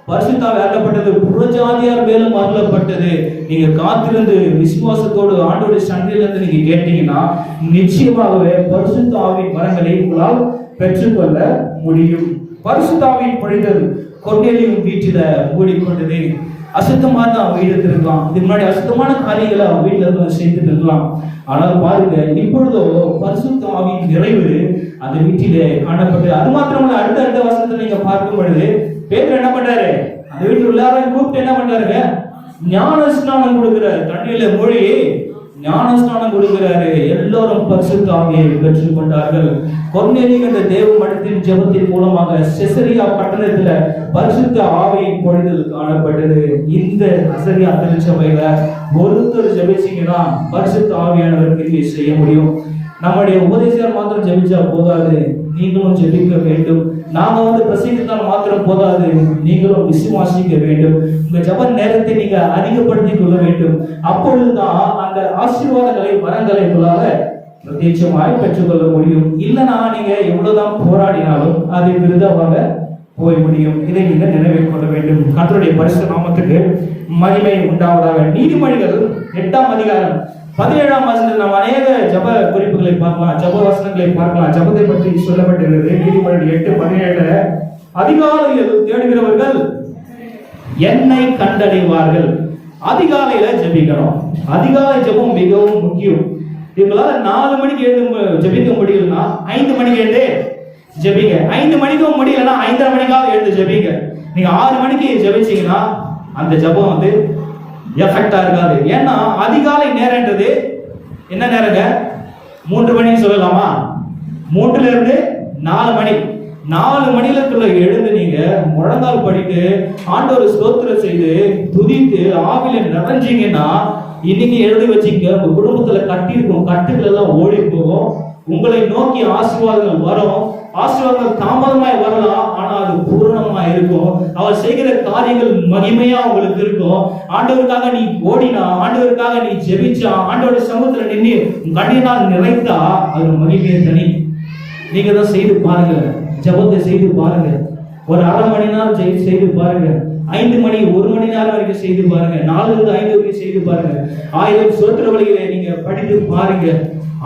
பரிசுத்த ஆவி அருளப்பட்டது. புறஜாதியார் மேலும் அருளப்பட்டது. நீங்க காத்திருந்து விசுவாசத்தோடு ஆண்டோட சண்டையில இருந்து நீங்க கேட்டீங்கன்னா நிச்சயமாகவே பரிசுத்த ஆவியின் வரங்களை உங்களால் பெற்றுக்கொள்ள முடியும். பரிசுத்த ஆவியின் பொழிதல் கொர்நேலியும் வீட்டில மூடிக்கொண்டது. அசுத்தமான வீடு இருக்கலாம், இதுக்கு முன்னாடி அசுத்தமான காரியங்களை அவன் வீட்டுல செய்துட்டு இருக்கலாம். ஆனால் பாருங்க, இப்பொழுதோ பரிசுத்த ஆவியின் நிறைவு அந்த வீட்டிலே காணப்பட்டு, அது மாத்திரமல்ல அடுத்த வசனத்தை நீங்க பார்க்கும் பொழுது பேதுரு என்ன பண்றாரு? அந்த வீட்டுல எல்லாரும் கூப்பிட்டு என்ன பண்றாருங்க? ஞான ஸ்நானம் கொடுக்கிறாரு. தண்ணியில மூழ்கி ஞான ஸ்நானம் கொடுக்கிறாரு. எல்லாரும் பரிசுத்த ஆவியை பெற்றுக் கொண்டார்கள். கொர்நேலியு என்ற தேவ மனிதரின் ஜெபத்தின் மூலமாக செசரியா பட்டணத்துல பரிசுத்த ஆவியின் பொழிதல் காணப்பட்டது. இந்த செசரியா திருச்சபையில ஒருத்தர் ஜெபிச்சீங்கன்னா பரிசுத்த ஆவியானவர் கிரியை செய்ய முடியும். நம்முடைய உபதேசர் மாத்திரம் ஜெபிச்சா போதாது, நீங்களும் ஜெபிக்க வேண்டும். நாங்க பிரசங்கித்தால் மாத்திரம் போதாது, நீங்களும் விசுவாசிக்க வேண்டும். உங்க ஜெப நேரத்தை நீங்க அதிகப்படுத்திக் கொள்ள வேண்டும். அப்பொழுதுதான் அந்த ஆசீர்வாதங்களை வரங்களை உங்களால பிரத்யட்சமாய் பெற்றுக்கொள்ள முடியும். இல்லைன்னா நீங்க எவ்வளவுதான் போராடினாலும் அது விருதாவாக போய் முடியும். இதை நீங்க நினைவில் கொள்ள வேண்டும். கர்த்தருடைய பரிசுத்த நாமத்துக்கு மகிமை உண்டாவதாக. நீதிமொழிகள் 8ஆம் அதிகாரம் 17ஆம் வசனத்தில் நாம் அநேக ஜப குறிப்புகளை பார்க்கலாம், ஜப வசனங்களை பார்க்கலாம். ஜபத்தை பற்றி சொல்லப்பட்டிருக்கிறது. நீதிமொழிகள் 8:17 அதிகாலையில் தேடுகிறவர்கள் என்னை கண்டடைவார்கள். அதிகாலையில ஜெபிக்கணும். அதிகாலை ஜெபம் மிகவும் முக்கியம். இவங்களால 4 மணிக்கு எழுந்து ஜெபிக்க முடியலன்னா 5 மணிக்கு எழுந்து ஜெபிங்க. 5 மணிக்கும் முடியலன்னா 5:30 மணிக்காவது எழுந்து ஜெபிங்க. நீங்க 6 மணிக்கு ஜெபிச்சீங்கன்னா அந்த ஜெபம் எஃபெக்டா இருக்காது. ஏன்னா அதிகாலை நேரம்ன்றது என்ன நேரங்க? 3 மணின்னு சொல்லலாமா? 3ல இருந்து 4 மணி. 4 மணிக்குள்ள எழுந்து நீங்க முழங்கால் படிட்டு ஆண்டவர் ஸ்தோத்திரம் செய்து துதித்து ஆவில நிறைஞ்சீங்கன்னா இன்னைக்கு எழுதி வச்சுங்க. உங்க குடும்பத்துல கட்டியிருக்கும் கட்டுகள் எல்லாம் ஓடி போகும். உங்களை நோக்கி ஆசீர்வாதங்கள் வரும். ஆசீர்வாதங்கள் தாமதமாய் வரலாம், ஆனா அது பூரணமா இருக்கும். அவர் செய்கிற காரியங்கள் மகிமையா உங்களுக்கு இருக்கும். ஆண்டவருக்காக நீ ஓடினா, ஆண்டவருக்காக நீ ஜெபிச்சா, ஆண்டவருடைய சமூகத்துல நின்று கண்ணினால் நிறைந்தா அது மகிமையை தனி. நீங்க தான் செய்து பாருங்க, ஜெபத்தை செய்து பாருங்க. ஒரு 1/2 மணி நேரம் செய்து பாருங்க. 5 மணி 1 மணி நேரம் வரைக்கும் செய்து பாருங்க. 4 to 5 வரைக்கும் செய்து பாருங்க. 1000 ஸ்தோத்திர வழிகளை நீங்க படித்து பாருங்க.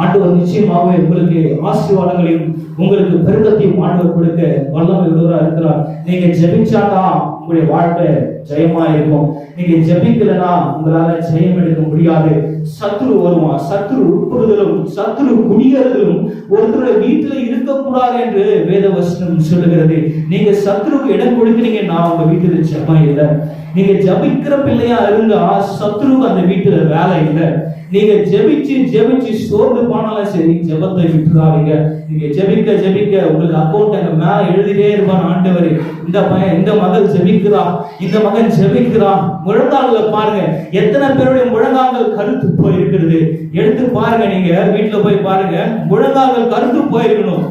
ஆண்டவர் நிச்சயமாகவே உங்களுக்கு ஆசீர்வாதங்களையும் உங்களுக்கு பெருக்கத்தையும் ஆண்டவர் கொடுக்க வல்லமை உள்ளவராக இருக்கிறார். நீங்க ஜெபிச்சாதான் உங்களுடைய வாழ்க்கை ஜெயமா இருக்கும். நீங்க ஜெபிக்கலனா உங்களால ஜெயம் எடுக்க முடியாது. சத்துரு வருவான். சத்துரு உட்புறுதலும் சத்துரு குடியேறுதலும் ஒருத்தருடைய வீட்டுல இருக்கக்கூடாது என்று வேத வசனம் சொல்லுகிறது. நீங்க சத்துருக்கு இடம் கொடுக்கிறீங்கன்னா உங்க வீட்டுல ஜெபம் இல்லை. நீங்க ஜபிக்கிற பிள்ளையா இருந்தா சத்துருக்கு அந்த வீட்டுல வேலை இல்லை. நீங்க ஜெபிச்சு சோர்ந்து போனாலும் சரி, ஜெபத்தை விட்டுறாதீங்க. நீங்க ஜெபிக்க உங்களுக்கு அக்கௌண்ட் அங்க மேல எழுதிட்டே இருப்பான் ஆண்டவர். இந்த பையன், இந்த மகள் ஜெபிக்கிறா, இந்த மகன் ஜெபிக்கிறா. முழங்கால்களை பாருங்க, எத்தனை பேருடைய முழங்கால்கள் கருத்து போயிருக்கிறது. எடுத்து பாருங்க, நீங்க வீட்டுல போய் பாருங்க. முழங்கால்கள் கருத்து போயிருக்கணும்.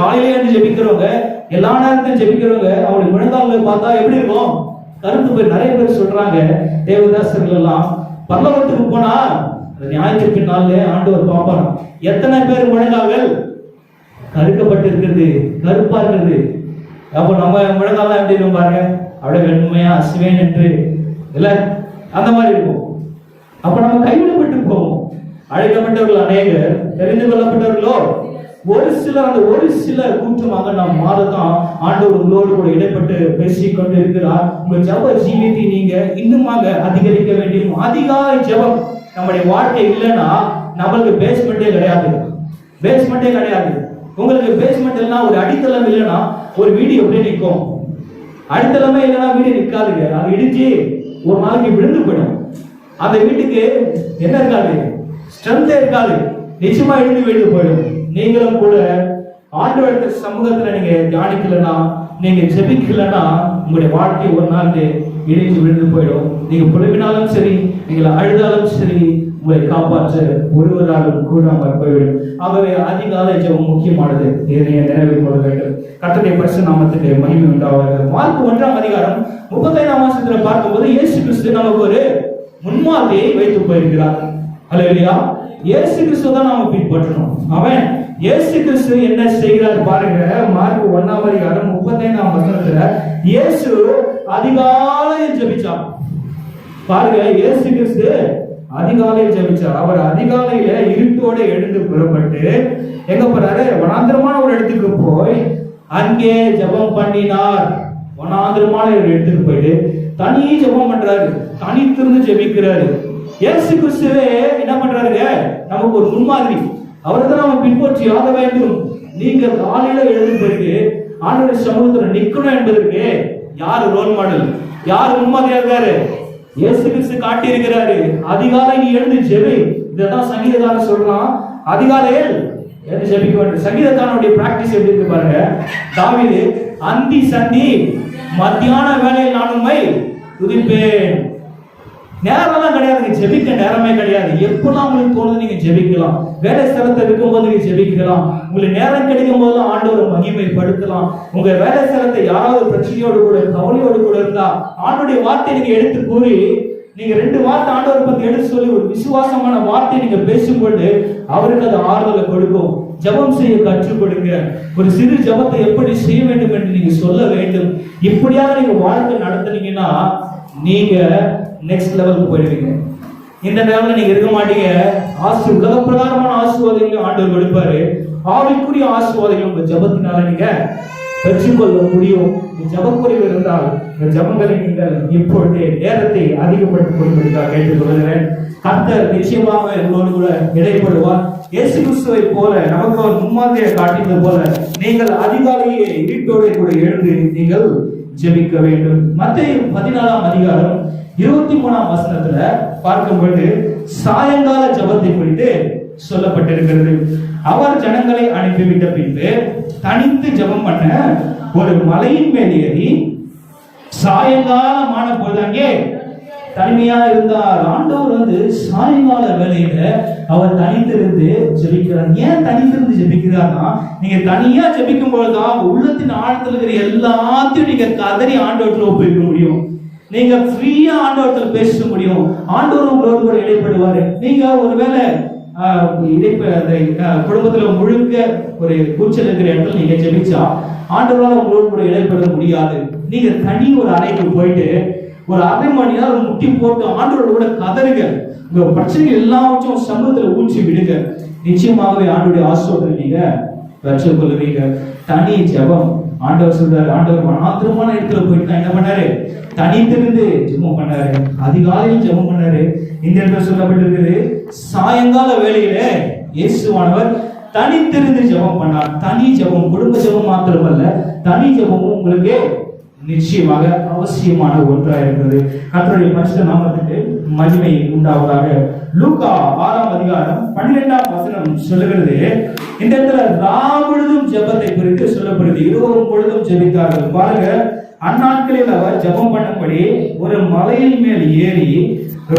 காலையில இருந்து ஜெபிக்கிறவங்க, எல்லா நேரத்தையும் ஜெபிக்கிறவங்க, அவருடைய முழங்கால்களை பார்த்தா எப்படி இருக்கும்? கருத்து போய். நிறைய பேர் சொல்றாங்க, தேவதாசர்கள் எல்லாம் பரலோகத்துக்கு போனா நியாயத்திற்கு நாள்ல ஆண்டவர் பாப்பான். எத்தனை பேர் முழங்கால்கள் கருக்கப்பட்டு இருக்கிறது, கருப்பா இருக்கிறது. அப்போ நம்ம முழங்கால் எப்படி இருக்கும் பாருங்க, அப்படியே வெண்மையா அசுவேன் என்று இல்ல, அந்த மாதிரி இருக்கும். அப்ப நம்ம கைவிடப்பட்டு போவோம். அழைக்கப்பட்டவர்கள் அநேகர், தெரிந்து கொள்ளப்பட்டவர்களோ ஒரு சிலர். அந்த ஒரு சில கூட்டமாக நாம் மாறதான் ஆண்டவர் உங்களோடு கூட இடைப்பட்டு பேசிக்கொண்டு இருக்கிறார். உங்க ஜப ஜீவியத்தை நீங்க இன்னுமாக அதிகரிக்க வேண்டும். அதிகாலை ஜபம் நம்முடைய வாழ்க்கை இல்லைன்னா நம்மளுக்கு பேஸ்மெண்டே கிடையாது. உங்களுக்கு பேஸ்மெண்ட் எல்லாம் ஒரு அடித்தளம் இல்லைன்னா ஒரு வீடு எப்படி நிற்கும்? அடித்தளமே இல்லைன்னா வீடு நிற்காதுங்க. அது இடிச்சு ஒரு நாளைக்கு விழுந்து போயிடும். அந்த வீட்டுக்கு என்ன இருக்காது? ஸ்ட்ரென்த்தே இருக்காது. நிச்சயமா விழுந்து போயிடும். நீங்களும் கூட ஆண்டவருடைய சமூகத்துல நீங்க தியானிக்கலன்னா, நீங்க ஜெபிக்கலன்னா, உங்களுடைய வாழ்க்கை ஒரு நாள் இடிஞ்சு விழுந்து போயிடும். நீங்க புலம்பினாலும் சரி, நீங்கள் அழுதாலும் சரி, உங்களை காப்பாற்ற ஒருவராலும் கூடாமல் போய்விடும். ஆகவே அதிகாலை ஜெபம் முக்கியமானது. இதனை நினைவில் கொள்ள வேண்டும். கர்த்தருடைய பரிசுத்த நாமத்துக்கு மகிமை உண்டாவதாக. மார்க் 1ஆம் அதிகாரம் 35ஆம் வசனத்துல பார்க்கும்போது இயேசு கிறிஸ்து நமக்கு ஒரு முன்மாதிரியை வைத்து போயிருக்கிறார். அல்லேலூயா. இயேசு கிறிஸ்து தான் நாம பின்பற்றணும். அவன் இயேசு கிறிஸ்து என்ன செய்கிறார் பாருங்க. மார்க் 1ஆம் அதிகாரம் 35ஆம் வசனத்துல இயேசு அதிகாலையில் ஜெபிச்சார். பாருங்க, இயேசு கிறிஸ்து அதிகாலையில் ஜெபிச்சார். அவர் அதிகாலையில இருட்டோட எழுந்து புறப்பட்டு எங்க போறாரு? வனாந்திரமான ஒரு இடத்துக்கு போய் அங்கே ஜெபம் பண்ணினார். வனாந்திரமான ஒரு இடத்துக்கு போயிட்டு தனி ஜெபம் பண்றாரு. தனித்திருந்து ஜெபிக்கிறாரு. இயேசு கிறிஸ்துவே என்ன பண்றாருங்க? நமக்கு ஒரு முன்மாதிரி. அவரை தான் நம்ம பின்பற்றி ஆக வேண்டும். நீங்க காலையில எழுந்து போயிட்டு ஆண்டவருடைய சமூகத்துல நிக்கணும் என்பதற்கு யாரு ரோல் மாடல், யாரு முன்மாதிரியா இருக்காரு? இயேசு கிறிஸ்து காட்டி இருக்கிறாரு. அதிகாலை நீ எழுந்து ஜெபி. இதான் சங்கீதக்காரன் சொல்றான், அதிகாலையில் எழுந்து ஜெபிக்க வேண்டும். சங்கீதக்காரனுடைய பிராக்டிஸ் எப்படி இருக்கு பாருங்க. தாவீது, அந்தி சந்தி மத்தியான வேளையில் நான் உம்மை துதிப்பேன். நேரம்லாம் கிடையாது, ஜெபிக்க நேரமே கிடையாது. எப்பெல்லாம் உங்களுக்கு தோணுது நீங்க ஜெபிக்கலாம். வேலை ஸ்தலத்தை இருக்கும்போது நீங்க ஜெபிக்கலாம். உங்களுக்கு நேரம் கிடைக்கும் போது ஆண்டவரை மகிமைப்படுத்தலாம். உங்க வேலை ஸ்தலத்தை யாராவது பிரச்சனையோடு கூட கவலையோடு கூட இருந்தா ஆண்டோடைய வார்த்தை நீங்க எடுத்து கூறி, நீங்க 2 வார்த்தை ஆண்டவரை பத்தி எடுத்து சொல்லி ஒரு விசுவாசமான வார்த்தை நீங்க பேசும்போது அவருக்கு அது ஆறுதலை கொடுக்கும். ஜெபம் செய்ய கற்றுக் கொடுங்க. ஒரு சிறு ஜெபத்தை எப்படி செய்ய வேண்டும் என்று நீங்க சொல்ல வேண்டும். இப்படியாக நீங்க வாழ்க்கை நடத்துனீங்கன்னா நீங்க நெக்ஸ்ட் லெவலுக்கு போயிடுவீங்க. இந்த லெவல்ல நீங்க இருக்க மாட்டீங்க. உலக பிரகாரமான ஆசீர்வாதங்களையும் ஆண்டவர் கொடுப்பாரு. ஆவிக்குரிய ஆசீர்வாதங்களும் உங்க ஜெபத்தினால நீங்க பெற்றுக்கொள்ள முடியும். ஜெபக்குறைவு இருந்தால் இந்த ஜெபங்களை நீங்கள் இப்பொழுதே நேரத்தை அதிகப்படுத்திக் கொள்வதற்காக கேட்டுக்கொள்கிறேன். கர்த்தர் நிச்சயமாக உங்களோடு கூட இடைப்படுவார். இயேசு கிறிஸ்துவை போல நமக்கு ஒரு முன்மாதிரியை காட்டியது போல நீங்கள் அதிகாலையே இருட்டோடு கூட எழுந்து நீங்கள் ஜெபிக்க வேண்டும். மத்தேயு 14ஆம் அதிகாரம் 23ஆம் வசனத்துல பார்க்கும்போது சாயங்கால ஜெபத்தை குறித்து சொல்லப்பட்டிருக்கிறது. அவர் ஜனங்களை அனுப்பிவிட்ட பின்பு தனித்து ஜெபம் பண்ண ஒரு மலையின் மேல் ஏறி சாயங்காலமான பொழுது அங்கே தனிமையா இருந்தார். ஆண்டவர் சாயங்கால வேளையில அவர் தனித்திருந்து ஜெபிக்கிறார். ஏன் தனித்திருந்து ஜெபிக்கிறார்னா, நீங்க தனியா ஜெபிக்கும் பொழுதுதான் உள்ளத்தின் ஆழத்தில் இருக்கிற எல்லாத்தையும் நீங்க கதறி ஆண்டவர்கிட்ட ஒப்புவிக்க முடியும். நீங்க ஃப்ரீயா ஆண்டவர்கிட்ட பேச முடியும். ஆண்டவர் உங்களோடு கூட இடைப்படுவாரு. நீங்க ஒருவேளை குடும்பத்துல முழுக்க ஒரு கூச்சல் இருக்கிற இடத்துல நீங்க ஜெபிச்சா ஆண்டவரால் உங்களோடு கூட இடைப்பட முடியாது. நீங்க தனி ஒரு அறைக்கு போயிட்டு ஒரு அரை மணி நேரம் முட்டி போட்டு ஆண்டவரோட கூட கதறுங்க. உங்க பிரச்சனைகள் எல்லாவற்றும் சமூகத்துல ஊற்றி விடுங்க. நிச்சயமாகவே ஆண்டவருடைய ஆசீர்வாதத்தை நீங்க பெற்றுக் கொள்வீங்க. தனி ஜெபம். ஆண்டவர் சொல்றாரு, ஆண்டவர் வனாந்திரமான இடத்துல போயிட்டு என்ன பண்ணாரு? தனித்திருந்து ஜெபம் பண்ணாரு. அதிகாலையில் ஜெபம் பண்ணாரு. இந்த இடத்துல சொல்லப்பட்டிருக்குது, சாயங்கால வேளையில இயேசுவானவர் தனித்திருந்து ஜெபம் பண்ணார். தனி ஜெபம், குடும்ப ஜெபம் மாத்திரமல்ல, தனி ஜெபமும் உங்களுக்கு நிச்சயமாக அவசியமான ஒன்றா இருக்கிறது. கர்த்தருடைய பரிசுத்த நாமத்துக்கு மகிமை உண்டாவதாக. லூக்கா 6ஆம் அதிகாரம் 12ஆம் வசனம் சொல்லுகிறது, இந்த இடத்துல ராமுழுதும் ஜெபத்தை குறித்து சொல்லப்படுது. இருவரும் பொழுதும் ஜெபித்தார்கள். பாருங்க, அந்நாட்களில் அவர் ஜெபம் பண்ணும்படி ஒரு மலையின் மேல் ஏறி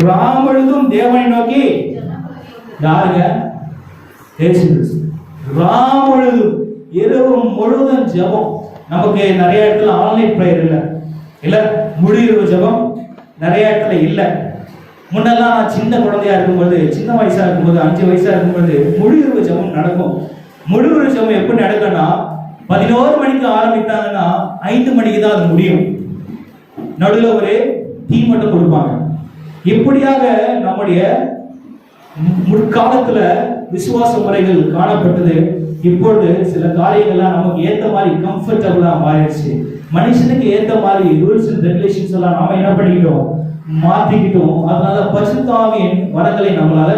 ராமுழுதும் தேவனை நோக்கி, யாருங்க? ராமுழுதும் இரவு முழுதும் ஜெபம். நமக்கு நிறைய இடத்துல ஆன்லைன் பிரேயர் இல்ல முழு இரவு ஜெபம் நிறைய இடத்துல இல்ல. முன்னெல்லாம் நான் சின்ன குழந்தையா இருக்கும்போது, சின்ன வயசா இருக்கும்போது, 5 வயசா இருக்கும்போது முழு இரவு ஜெபம் நடக்கும். முழு இரவு ஜெபம் எப்படி நடக்கும்னா, 11 மணிக்கு ஆரம்பித்தாங்கன்னா 5 மணிக்கு தான் அது முடியும். நடுவில் ஒரு டீ மட்டும் கொடுப்பாங்க. இப்படியாக நம்முடைய முற்காலத்துல விசுவாச முறைகள் காணப்பட்டது. இப்பொழுது சில காரியங்கள்லாம் நமக்கு ஏத்த மாதிரி கம்ஃபர்டபுளா மாறிடுச்சு. மனுஷனுக்கு ஏத்த மாதிரி ரூல்ஸ் அண்ட் ரெகுலேஷன்ஸ் எல்லாம் நாம என்ன பண்ணிக்கிட்டோம்? மாத்திக்கிட்டோம். அதனால பரிசுத்த ஆவியின் வரங்களை நம்மளால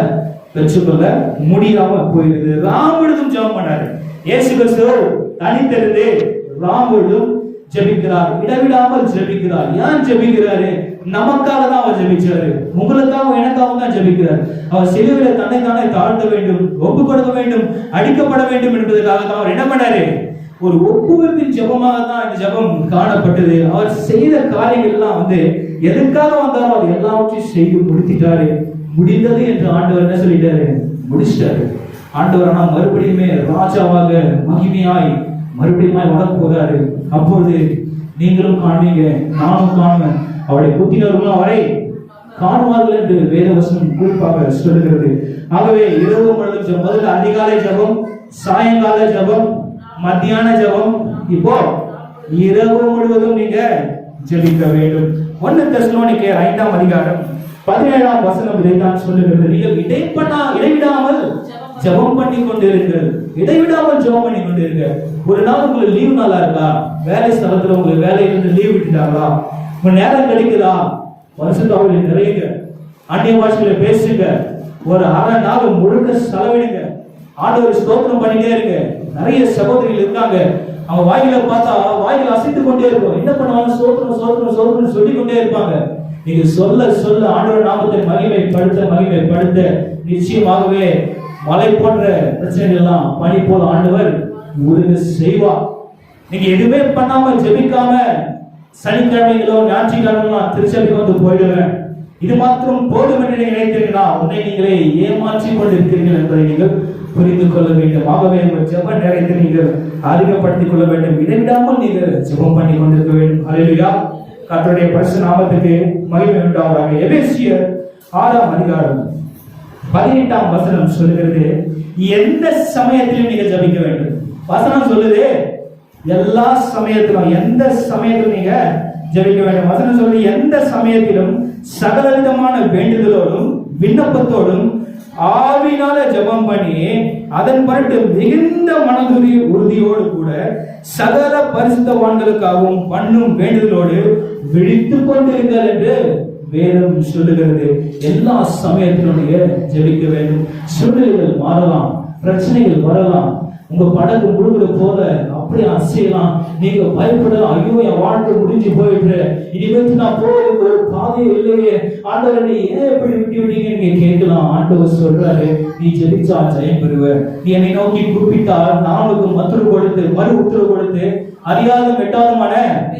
பெற்றுக்கொள்ள முடியாம போயிருது. ராமுழுதும் ஜெபம் பண்ணாரு. இயேசு கிறிஸ்து தனித்திருந்து ராமுழும் ஜெபிக்கிறார், இடைவிடாமல் ஜெபிக்கிறார். ஏன் ஜெபிக்கிறாரு? நமக்காக தான் அவர் ஜெபிச்சாரு, உங்களுக்காக எனக்காக தான் ஜெபிக்கிறார். அவர் சிலுவையில தன்னை தானே தாழ்த்த வேண்டும், ஒப்பு கொடுக்க வேண்டும், அடிக்கப்பட வேண்டும் என்பதற்காக தான் அவர் என்ன பண்ணாரு? ஒரு ஒப்புவிப்பின் ஜெபமாக தான் இந்த ஜெபம் காணப்பட்டது. அவர் செய்த காரியங்கள் எல்லாம் எதுக்காக வந்தாரோ அது எல்லாவற்றையும் செய்து முடித்திட்டாரு. முடிந்தது என்று ஆண்டவர் என்ன சொல்லிட்டாரு? முடிச்சிட்டாரு. ஆண்டவர் ஆனா மறுபடியுமே ராஜாவாக மகிமையாய் மறுபடியும் வர போறாரு. அப்பொழுது நீங்களும் காண்பீங்க, நானும் காணுவேன், அவரை குத்தினவர்களும் அவரை காணுவார்கள் என்று வேதவசனம் குறிப்பாக சொல்லுகிறது. ஆகவே இரவு முழுவதும் ஜெபம், முதல்ல அதிகாலை ஜெபம், சாயங்கால ஜெபம், மத்தியான ஜெபம், இப்போ இரவு முழுவதும் நீங்க ஜெபிக்க வேண்டும். 1 தெசலோனிக்கேயர் 5ஆம் அதிகாரம் 17ஆம் வசனம் இதைத்தான் சொல்லுகிறது. நீங்கள் இடைவிடாமல் ஜெபம் பண்ணி கொண்டிருங்கள், இடைவிடாமல் ஜெபம் பண்ணி கொண்டிருங்க. ஒரு நாள் உங்களுக்கு லீவ் நாளா இருக்கா? வேலை ஸ்தலத்துல உங்களுக்கு வேலையிலிருந்து லீவ் விட்டுட்டாங்களா? உங்க நேரம் கிடைக்குதா? பரிசுத்தாவில நிறையுங்க, அந்நிய பாஷையில பேசுங்க, ஒரு அரை நாள் முழுக்க செலவிடுங்க, ஆண்டவர் ஸ்தோத்திரம் பண்ணிட்டே இருங்க. நிறைய சகோதரிகள் இருக்காங்க, அவங்க வாயில பார்த்தா வாயில அசைத்து கொண்டே இருக்கும், என்ன பண்ணுவாங்க? சோத்திரம் சோத்திரம் சோத்திரம் சொல்லி கொண்டே இருப்பாங்க. நீங்க சொல்ல சொல்ல ஆண்டவர் நாமத்தை மகிமைப்படுத்த நிச்சயமாகவே மலை போன்ற பிரச்சனைகள் எல்லாம் பனி போல ஆண்டவர் உங்களுக்கு செய்வார். நீங்க எதுவுமே பண்ணாம ஜெபிக்காம சனிக்கிழமைகளோ ஞாயிற்றுக்கிழமைகளோ திருச்சபைக்கு போயிடுவேன், இது மாத்திரம் போதும் என்று நீங்க நினைத்தீங்கன்னா உன்னை நீங்களே ஏமாற்றி கொண்டிருக்கிறீர்கள் என்பதை நீங்கள் புரிந்து கொள்ள வேண்டும். ஆகவே உங்கள் ஜெப நேரத்தை நீங்கள் அதிகப்படுத்திக் கொள்ள வேண்டும், இடைவிடாமல் நீங்கள் ஜெபம் பண்ணி கொண்டிருக்க வேண்டும். ஹல்லேலூயா, கர்த்தருடைய பரிசுத்த நாமத்துக்கு மகிமை உண்டாவதாக. எபேசியர் 6ஆம் அதிகாரம் 18ஆம் வசனம் சொல்லுகிறது, எந்த சமயத்திலும் நீங்க ஜெபிக்க வேண்டும். வசனம் சொல்லுது எல்லா சமயத்திலும், எந்த சமயத்திலும் நீங்க ஜெபிக்க வேண்டும். வசனம் சொல்லுது எந்த சமயத்திலும் சகலவிதமான வேண்டுதலோடும் விண்ணப்பத்தோடும் ஆவினால ஜெபம் பண்ணி அதன் பொருட்டு மிகுந்த உறுதியோடு கூட சகல பரிசுத்தவான்களுக்காகவும் பண்ணும் வேண்டுதலோடு விழித்துக் கொண்டிருங்கள் என்று வேதம் சொல்லுகிறது. எல்லா சமயத்திலும் நீங்க ஜெபிக்க வேண்டும். சூழ்நிலைகள் மாறலாம், பிரச்சனைகள் வரலாம், உங்க படகு முழுவது போல அப்படியே அசையலாம். நீங்க பயப்படலாம், ஐயோ என் வாழ்க்கை முடிஞ்சு போயிட்டு இனிமேல் நான் போறதுக்கு ஒரு பாதையே இல்லையே, ஆண்டவர் நீ ஏன் எப்படி விட்டு விட்டீங்கன்னு நீங்க கேட்கலாம். ஆண்டவர் சொல்றாரு, நீ ஜெபிச்சா ஜெயம் பெறுவ, நீ என்னை நோக்கி கூப்பிட்டால் நான் உனக்கு மறு உத்தரவு கொடுத்து அறியாத மெட்டாதமான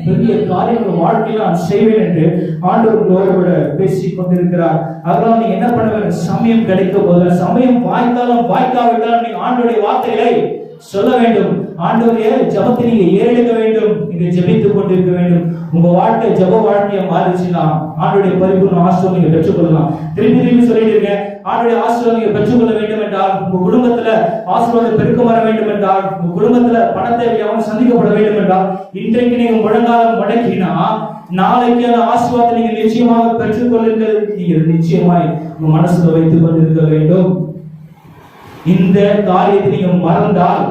பெரிய காரியங்கள் வாழ்க்கையில் நான் செய்வேன் என்று ஆண்டவர்களோடு கூட பேசிக் கொண்டிருக்கிறார். அதனால நீங்க என்ன பண்ண வேண்டும்? சமயம் கிடைக்க போது, சமயம் வாய்த்தாலும் வாய்க்காவிட்டாலும் நீங்க ஆண்டவருடைய வார்த்தைகளை சொல்ல வேண்டும். ஆண்டவருடைய ஜெபத்தை நீங்க ஏறெடுக்க வேண்டும், நீங்க ஜெபித்துக் கொண்டிருக்க வேண்டும். உங்க வாழ்க்கை ஜெப வாழ்க்கையை மாறிச்சுன்னா ஆண்டவருடைய பரிபூர்ண ஆசீர்வாதம் நீங்க பெற்றுக்கொள்ளலாம். திருப்பி சொல்லிட்டு இருக்கேன், ஆண்டவருடைய ஆசீர்வாதம் நீங்க பெற்றுக்கொள்ள வேண்டும் என்றால், உங்க குடும்பத்துல ஆசீர்வாதம் பெருக்கம் வர வேண்டும் என்றால், உங்க குடும்பத்துல பணத்தை எவன் சந்திக்கப்பட வேண்டும் என்றால், இன்றைக்கு நீங்க முழங்காலம் மடக்கினா நாளைக்கு அந்த ஆசீர்வாதத்தை நீங்க நிச்சயமாக பெற்றுக்கொள்ளுங்கள். நீங்க நிச்சயமாய் உங்க மனசுல வைத்துக் கொண்டிருக்க வேண்டும். இந்த காரியத்தை நீங்க மறந்தால்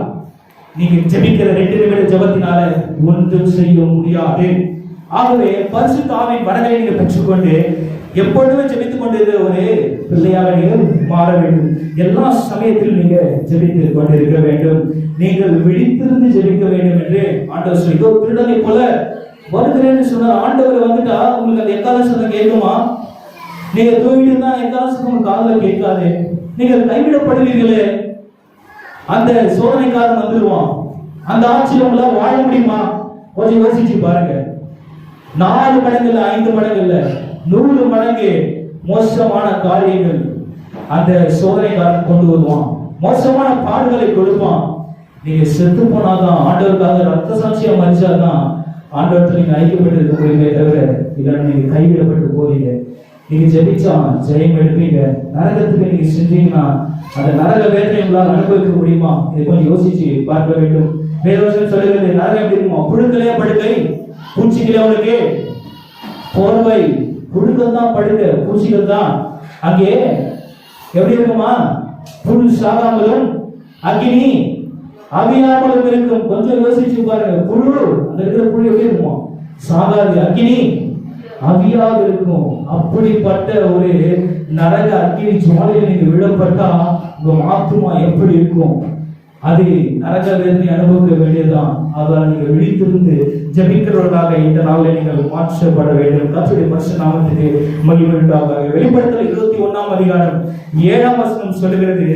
நீங்க ஜெபிக்கிற 2 நிமிட ஜெபத்தினால ஒன்றும் செய்ய முடியாது. ஆகவே பரிசுத்த ஆவியின் வரங்களை நீங்க பெற்றுக்கொண்டு எப்பொழுதுமே ஜெபித்துக் கொண்டிருக்கிற ஒரு பிள்ளையாக நீங்கள் மாற வேண்டும். எல்லா சமயத்திலும் நீங்க ஜெபித்துக் கொண்டிருக்க வேண்டும். நீங்கள் விழித்திருந்து ஜெபிக்க வேண்டும் என்று ஆண்டவர் சொல்லி, இதோ திருடனை போல வருகிறேன்னு சொன்னார். ஆண்டவர் வந்துட்டா உங்களுக்கு அந்த எக்கால சத்தம் கேட்குமா? நீங்க தூங்கிட்டு தான் எக்கால சத்தம் காதுல கேட்காது, நீங்கள் கைவிடப்படுவீர்களே. அந்த சோதனைக்காரன் வந்துடுவான், அந்த ஆட்சியில் உங்களால் வாழ முடியுமா? கொஞ்சம் யோசிச்சு பாருங்க. 4 மடங்கு இல்ல, 5 மடங்கு இல்ல, 100 மடங்கு மோசமான காரியங்கள் அந்த சோதனைக்காரன் கொண்டு வருவான், மோசமான பாடுகளை கொடுப்பான். நீங்க செத்து போனாதான், ஆண்டவருக்காக ரத்த சாட்சியா மறிச்சாதான் ஆண்டவர்கிட்ட நீங்க ஐக்கியப்பட்டு இருக்க முடியுமே தவிர இல்லைன்னா நீங்க கைவிடப்பட்டு போறீங்க. நீங்க ஜெபிச்சா ஜெயம் எடுப்பீங்க. நரகத்துக்கு நீங்க செஞ்சீங்கன்னா அந்த நரக வேதனை உங்களால் அனுபவிக்க முடியுமா? இதை கொஞ்சம் யோசிச்சு பார்க்க வேண்டும். வேதவசனம் சொல்லுகிறது, நரகம் எப்படி இருக்குமா? புழுக்களே படுக்கை, பூச்சிகளே அவனுக்கு போர்வை. புழுக்கள் தான் படுக்கை, பூச்சிகள் தான் அங்கே எப்படி இருக்குமா? புல் சாகாமலும் அக்னி அவியாமலும் இருக்கும். கொஞ்சம் யோசிச்சு பாருங்க. புழு, அந்த இருக்கிற புழு எப்படி இருக்குமா? சாகாது, அக்னி அவியாக இருக்கும். அப்படிப்பட்ட ஒரு நரக அக்கினி ஜுவாலையில் நீங்க விடப்பட்டா உங்க ஆத்துமா எப்படி இருக்கும்? அது நரக வேதனை அனுபவிக்க வேண்டியதுதான். அதனால் நீங்கள் விழித்திருந்து ஜெபிக்கிறவர்களாக இந்த நாளில் நீங்கள் மாற்றப்பட வேண்டும். கர்த்தருடைய பரிசுத்த நாமத்துக்கு மகிமை உண்டாவதாக. வெளிப்படுத்தல் 21ஆம் அதிகாரம் 7ஆம் வசனம் சொல்லுகிறது,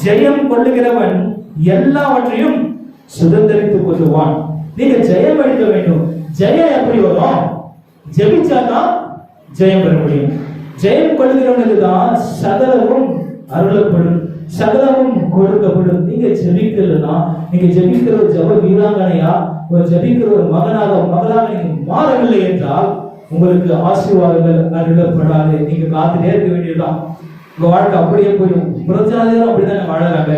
ஜெயம் கொள்ளுகிறவன் எல்லாவற்றையும் சுதந்தரித்துக் கொள்ளுவான். நீங்க ஜெயம் எடுக்க வேண்டும். ஜெயம் எப்படி வரும்? ஜெபிச்சாதான் ஜெயம் பெற முடியும். ஜெயம் கொள்ளுகிறவனுக்கு தான் சகலமும் அருளப்படும், சகலமும் கொடுக்கப்படும். நீங்க ஜெபிக்கலன்னா, நீங்க ஜெபிக்கிற ஒரு ஜெப வீராங்கனையா, ஒரு ஜெபிக்கிற ஒரு மகளாக நீங்க மாறவில்லை என்றால் உங்களுக்கு ஆசீர்வாதங்கள் அருளப்படாது. நீங்க காத்துட்டே இருக்க வேண்டியதுதான். உங்க வாழ்க்கை அப்படியே போயிடும். புறஜாதியாரும் அப்படித்தானே வாழறாங்க,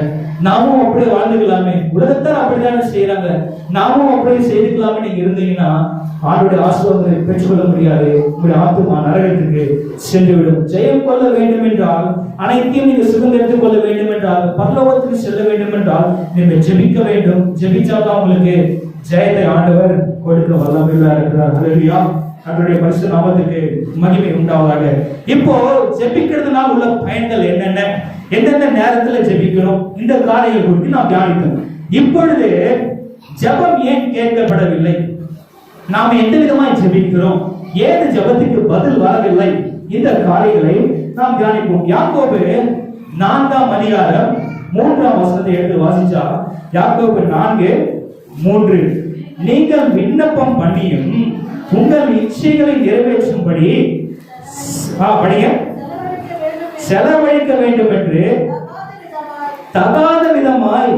நாமும் அப்படியே வாழ்ந்துக்கலாமே. உலகத்தார் அப்படித்தானே செய்யறாங்க, நாமும் அப்படியே செய்துக்கலாமே. நீங்க இருந்தீங்கன்னா ஆண்டுடைய ஆசீர்வாதங்களை பெற்றுக்கொள்ள முடியாது. உங்களுடைய ஆத்துமா நரகத்துக்கு சென்றுவிடும். ஜெயம் கொள்ள வேண்டும் என்றால், அனைத்தையும் நீங்க சுதந்திரத்துக் கொள்ள வேண்டும் என்றால், பரலோகத்துக்கு செல்ல வேண்டும் என்றால் நீங்க ஜெபிக்க வேண்டும். ஜெபிச்சாதான் உங்களுக்கு ஜெயத்தை ஆண்டவர் கொடுக்க வல்லமையாக இருக்கிறார். ஹல்லேலூயா. அவருடைய பரிசுத்த நாமத்துக்கு மகிமை உண்டாவதாக. இப்போ ஜெபிக்கிறதுனால உள்ள பயன்கள் என்னென்ன, எந்தெந்த நேரத்துல ஜெபிக்கிறோம், இந்த காரியங்கள் குறித்து நாம் தியானித்தோம். இப்பொழுது ஜெபம் ஏன் கேட்கப்படவில்லை, நாம் எந்த விதமாய் ஜெபிக்கிறோம், ஏன் ஜெபத்துக்கு பதில் வரவில்லை, இந்த காரியங்களை நாம் தியானிப்போம். யாக்கோபு 4ஆம் அதிகாரம் 3ஆம் வசனத்தை எடுத்து வாசிச்சா, யாக்கோபு 4:3, நீங்கள் விண்ணப்பம் பண்ணியும் உங்கள் இச்சைகளை நிறைவேற்றும்படி செலவழிக்க வேண்டும் என்று தகாத விதமாய்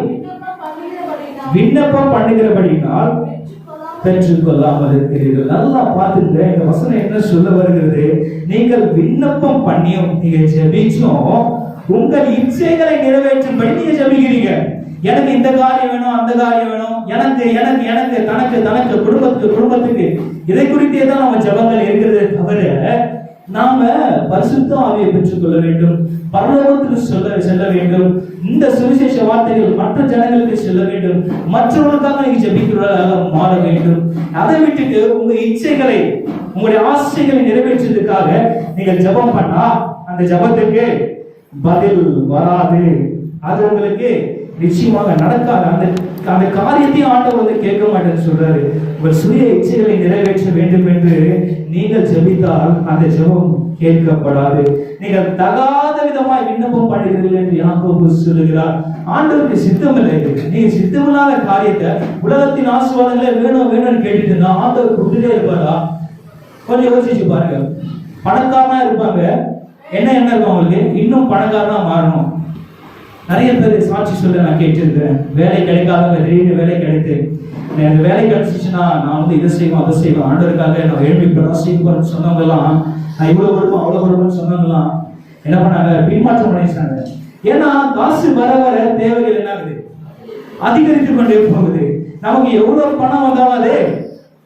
விண்ணப்பம் பண்ணுகிறபடினால் பெற்றுக்கொள்ளாமல் இருக்கிறீர்கள். நல்லா பார்த்துங்க, இந்த வசனம் என்ன சொல்ல வருகிறது? நீங்கள் விண்ணப்பம் பண்ணியும், நீங்க ஜெபிச்சும் உங்கள் இச்சைகளை நிறைவேற்றும்படி நீங்க ஜெபிக்கிறீங்க. எனக்கு இந்த காரியம் வேணும், அந்த காரியம் வேணும், எனக்கு எனக்கு எனக்கு தனக்கு தனக்கு குடும்பத்துக்கு இதை குறித்தே தான் நம்ம ஜெபங்கள் இருக்கிறது தவிர, நாம பரிசுத்த ஆவியை பெற்றுக்கொள்ள வேண்டும், பரலோகத்துக்கு செல்ல வேண்டும், இந்த சுவிசேஷ வார்த்தைகள் மற்ற ஜனங்களுக்கு செல்ல வேண்டும், மற்றவர்களுக்காக நீங்க ஜெபிக்கிறவர்களாக மாற வேண்டும். அதை விட்டுட்டு உங்க இச்சைகளை, உங்களுடைய ஆசைகளை நிறைவேற்றுவதற்காக நீங்கள் ஜெபம் பண்ணா அந்த ஜெபத்துக்கு பதில் வராது. அது உங்களுக்கு நிச்சயமாக நடக்காது. அந்த காரியத்தையும் ஆண்டவர் வந்து கேட்க மாட்டேன்னு சொல்றாரு. உங்கள் சுய இச்சைகளை நிறைவேற்ற வேண்டும் என்று நீங்கள் ஜெபித்தால் அந்த ஜெபம் கேட்கப்படாது. நீங்கள் தகாத விதமாய் விண்ணப்பம் பண்ணுகிறீர்கள் என்று யாக்கோபு சொல்லுகிறார். ஆண்டவருக்கு சித்தம் இல்லை. நீங்க சித்தமில்லாத காரியத்தை, உலகத்தின் ஆசீர்வாதங்களை வேணும் வேணும்னு கேட்டுட்டு இருந்தா ஆண்டவர் கொடுத்துட்டே இருப்பாரா? கொஞ்சம் யோசிச்சு பாருங்க. பணக்காரனா இருப்பாங்க, என்ன இருக்கும் அவங்களுக்கு, இன்னும் பணக்காரனா மாறணும். நிறைய பேர் சாட்சி சொல்ல நான் கேட்டிருக்கிறேன். வேலை கிடைக்காதவங்க திடீர்னு வேலை கிடைத்து, அந்த வேலை கிடைச்சிச்சுன்னா நான் வந்து இதை செய்வோம் அதை செய்வோம், ஆண்டவருக்காக நான் எழுப்பிப்பேன் செய்வோம்னு சொன்னவங்கலாம், நான் இவ்வளவு கொடுப்போம் அவ்வளவு கொடுப்போம்னு சொன்னவங்கலாம் என்ன பண்ணாங்க? பின்மாற்றம் பண்ணிச்சாங்க. ஏன்னா காசு வர வர தேவைகள் என்ன ஆகுது? அதிகரித்து கொண்டே போகுது. நமக்கு எவ்வளவு பணம் வந்தாலும் அது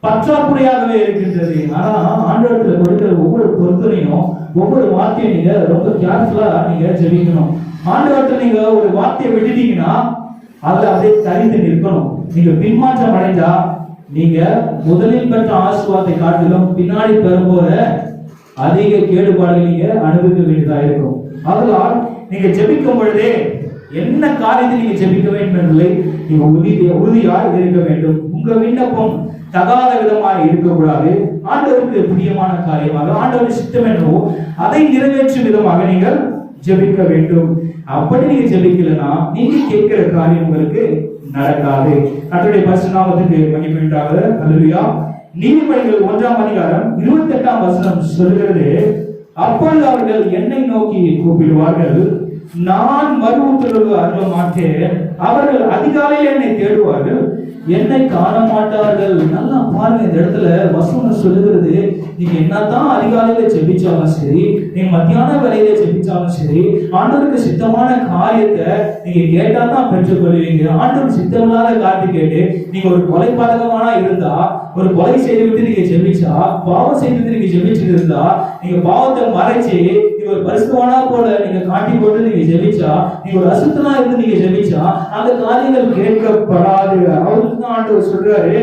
பற்றாக்குறையாகவே இருக்கின்றது. ஆனா ஆண்டவரத்துல கொடுக்கிற ஒவ்வொரு பொருத்தனையும், ஒவ்வொரு வார்த்தையும் நீங்க ரொம்ப கேர்ஃபுல்லா நீங்க ஜெபிக்கணும். ஆண்டவரத்துல நீங்க ஒரு வார்த்தையை விட்டுட்டீங்கன்னா அதுல அப்படியே தரித்து நிற்கணும். நீங்க பின்மாற்றம் அடைஞ்சா நீங்க முதலில் பெற்ற ஆசீர்வாதத்தை காட்டிலும் பின்னாடி பெறும்போற அதிக கேடுபாடுகளை நீங்க அனுபவிக்க வேண்டியதா இருக்கும். அதனால் நீங்க ஜெபிக்கும் பொழுதே என்ன காரியத்தை நீங்க ஜெபிக்க வேண்டும் என்பதை நீங்க உறுதியாக இருக்க வேண்டும். உங்க விண்ணப்பம் தகாத விதமாக இருக்கக்கூடாது. ஆண்டவருக்கு பிரியமான காரியமாக, ஆண்டவருக்கு சித்தம் என்னவோ அதை நிறைவேற்றும் விதமாக நீங்கள் ஜெபிக்க வேண்டும். அப்படி நீங்க ஜெபிக்கலனா நீங்க கேட்கிற காரியம் உங்களுக்கு நடக்காது. கர்த்தருடைய பரிசுத்த நாமத்துக்கு மகிமை உண்டாவதாக. ஹல்லேலூயா. நீதிமொழிகள் 1ஆம் அதிகாரம் 28ஆம் வசனம் சொல்கிறது, அப்பொழுது அவர்கள் என்னை நோக்கி கூப்பிடுவார்கள், நான் மறு உத்தரவு அருள மாட்டேன். அவர்கள் அதிகாலையில் என்னை தேடுவார்கள், என்னை காண மாட்டார்கள். நல்லா பாருங்க, இந்த இடத்துல வசனம் சொல்லுகிறது, நீங்க என்னதான் அதிகாலையில ஜெபிச்சாலும் சரி, நீங்க மத்தியான வேலையில ஜெபிச்சாலும் சரி, ஆண்டவருக்கு சித்தமான காரியத்தை நீங்க கேட்டா தான் பெற்றுக்கொள்வீங்க. ஆண்டவருக்கு சித்தமில்லாத காரியத்தை கேட்டு நீங்க ஒரு கொலை பாதகமானா இருந்தா, ஒரு கொலை செய்துவிட்டு நீங்க ஜெபிச்சா, பாவம் செய்துவிட்டு நீங்க ஜெபிச்சுட்டு இருந்தா, நீங்க பாவத்தை மறைச்சு நீங்க ஒரு பரிசுத்தவானா போல நீங்க காட்டி போட்டு நீங்க ஜெபிச்சா, நீங்க ஒரு அசுத்தனா இருந்து நீங்க ஜெபிச்சா, அந்த காரியங்கள் கேட்கப்படாது. அவருக்கு தான் ஆண்டவர் சொல்றாரு,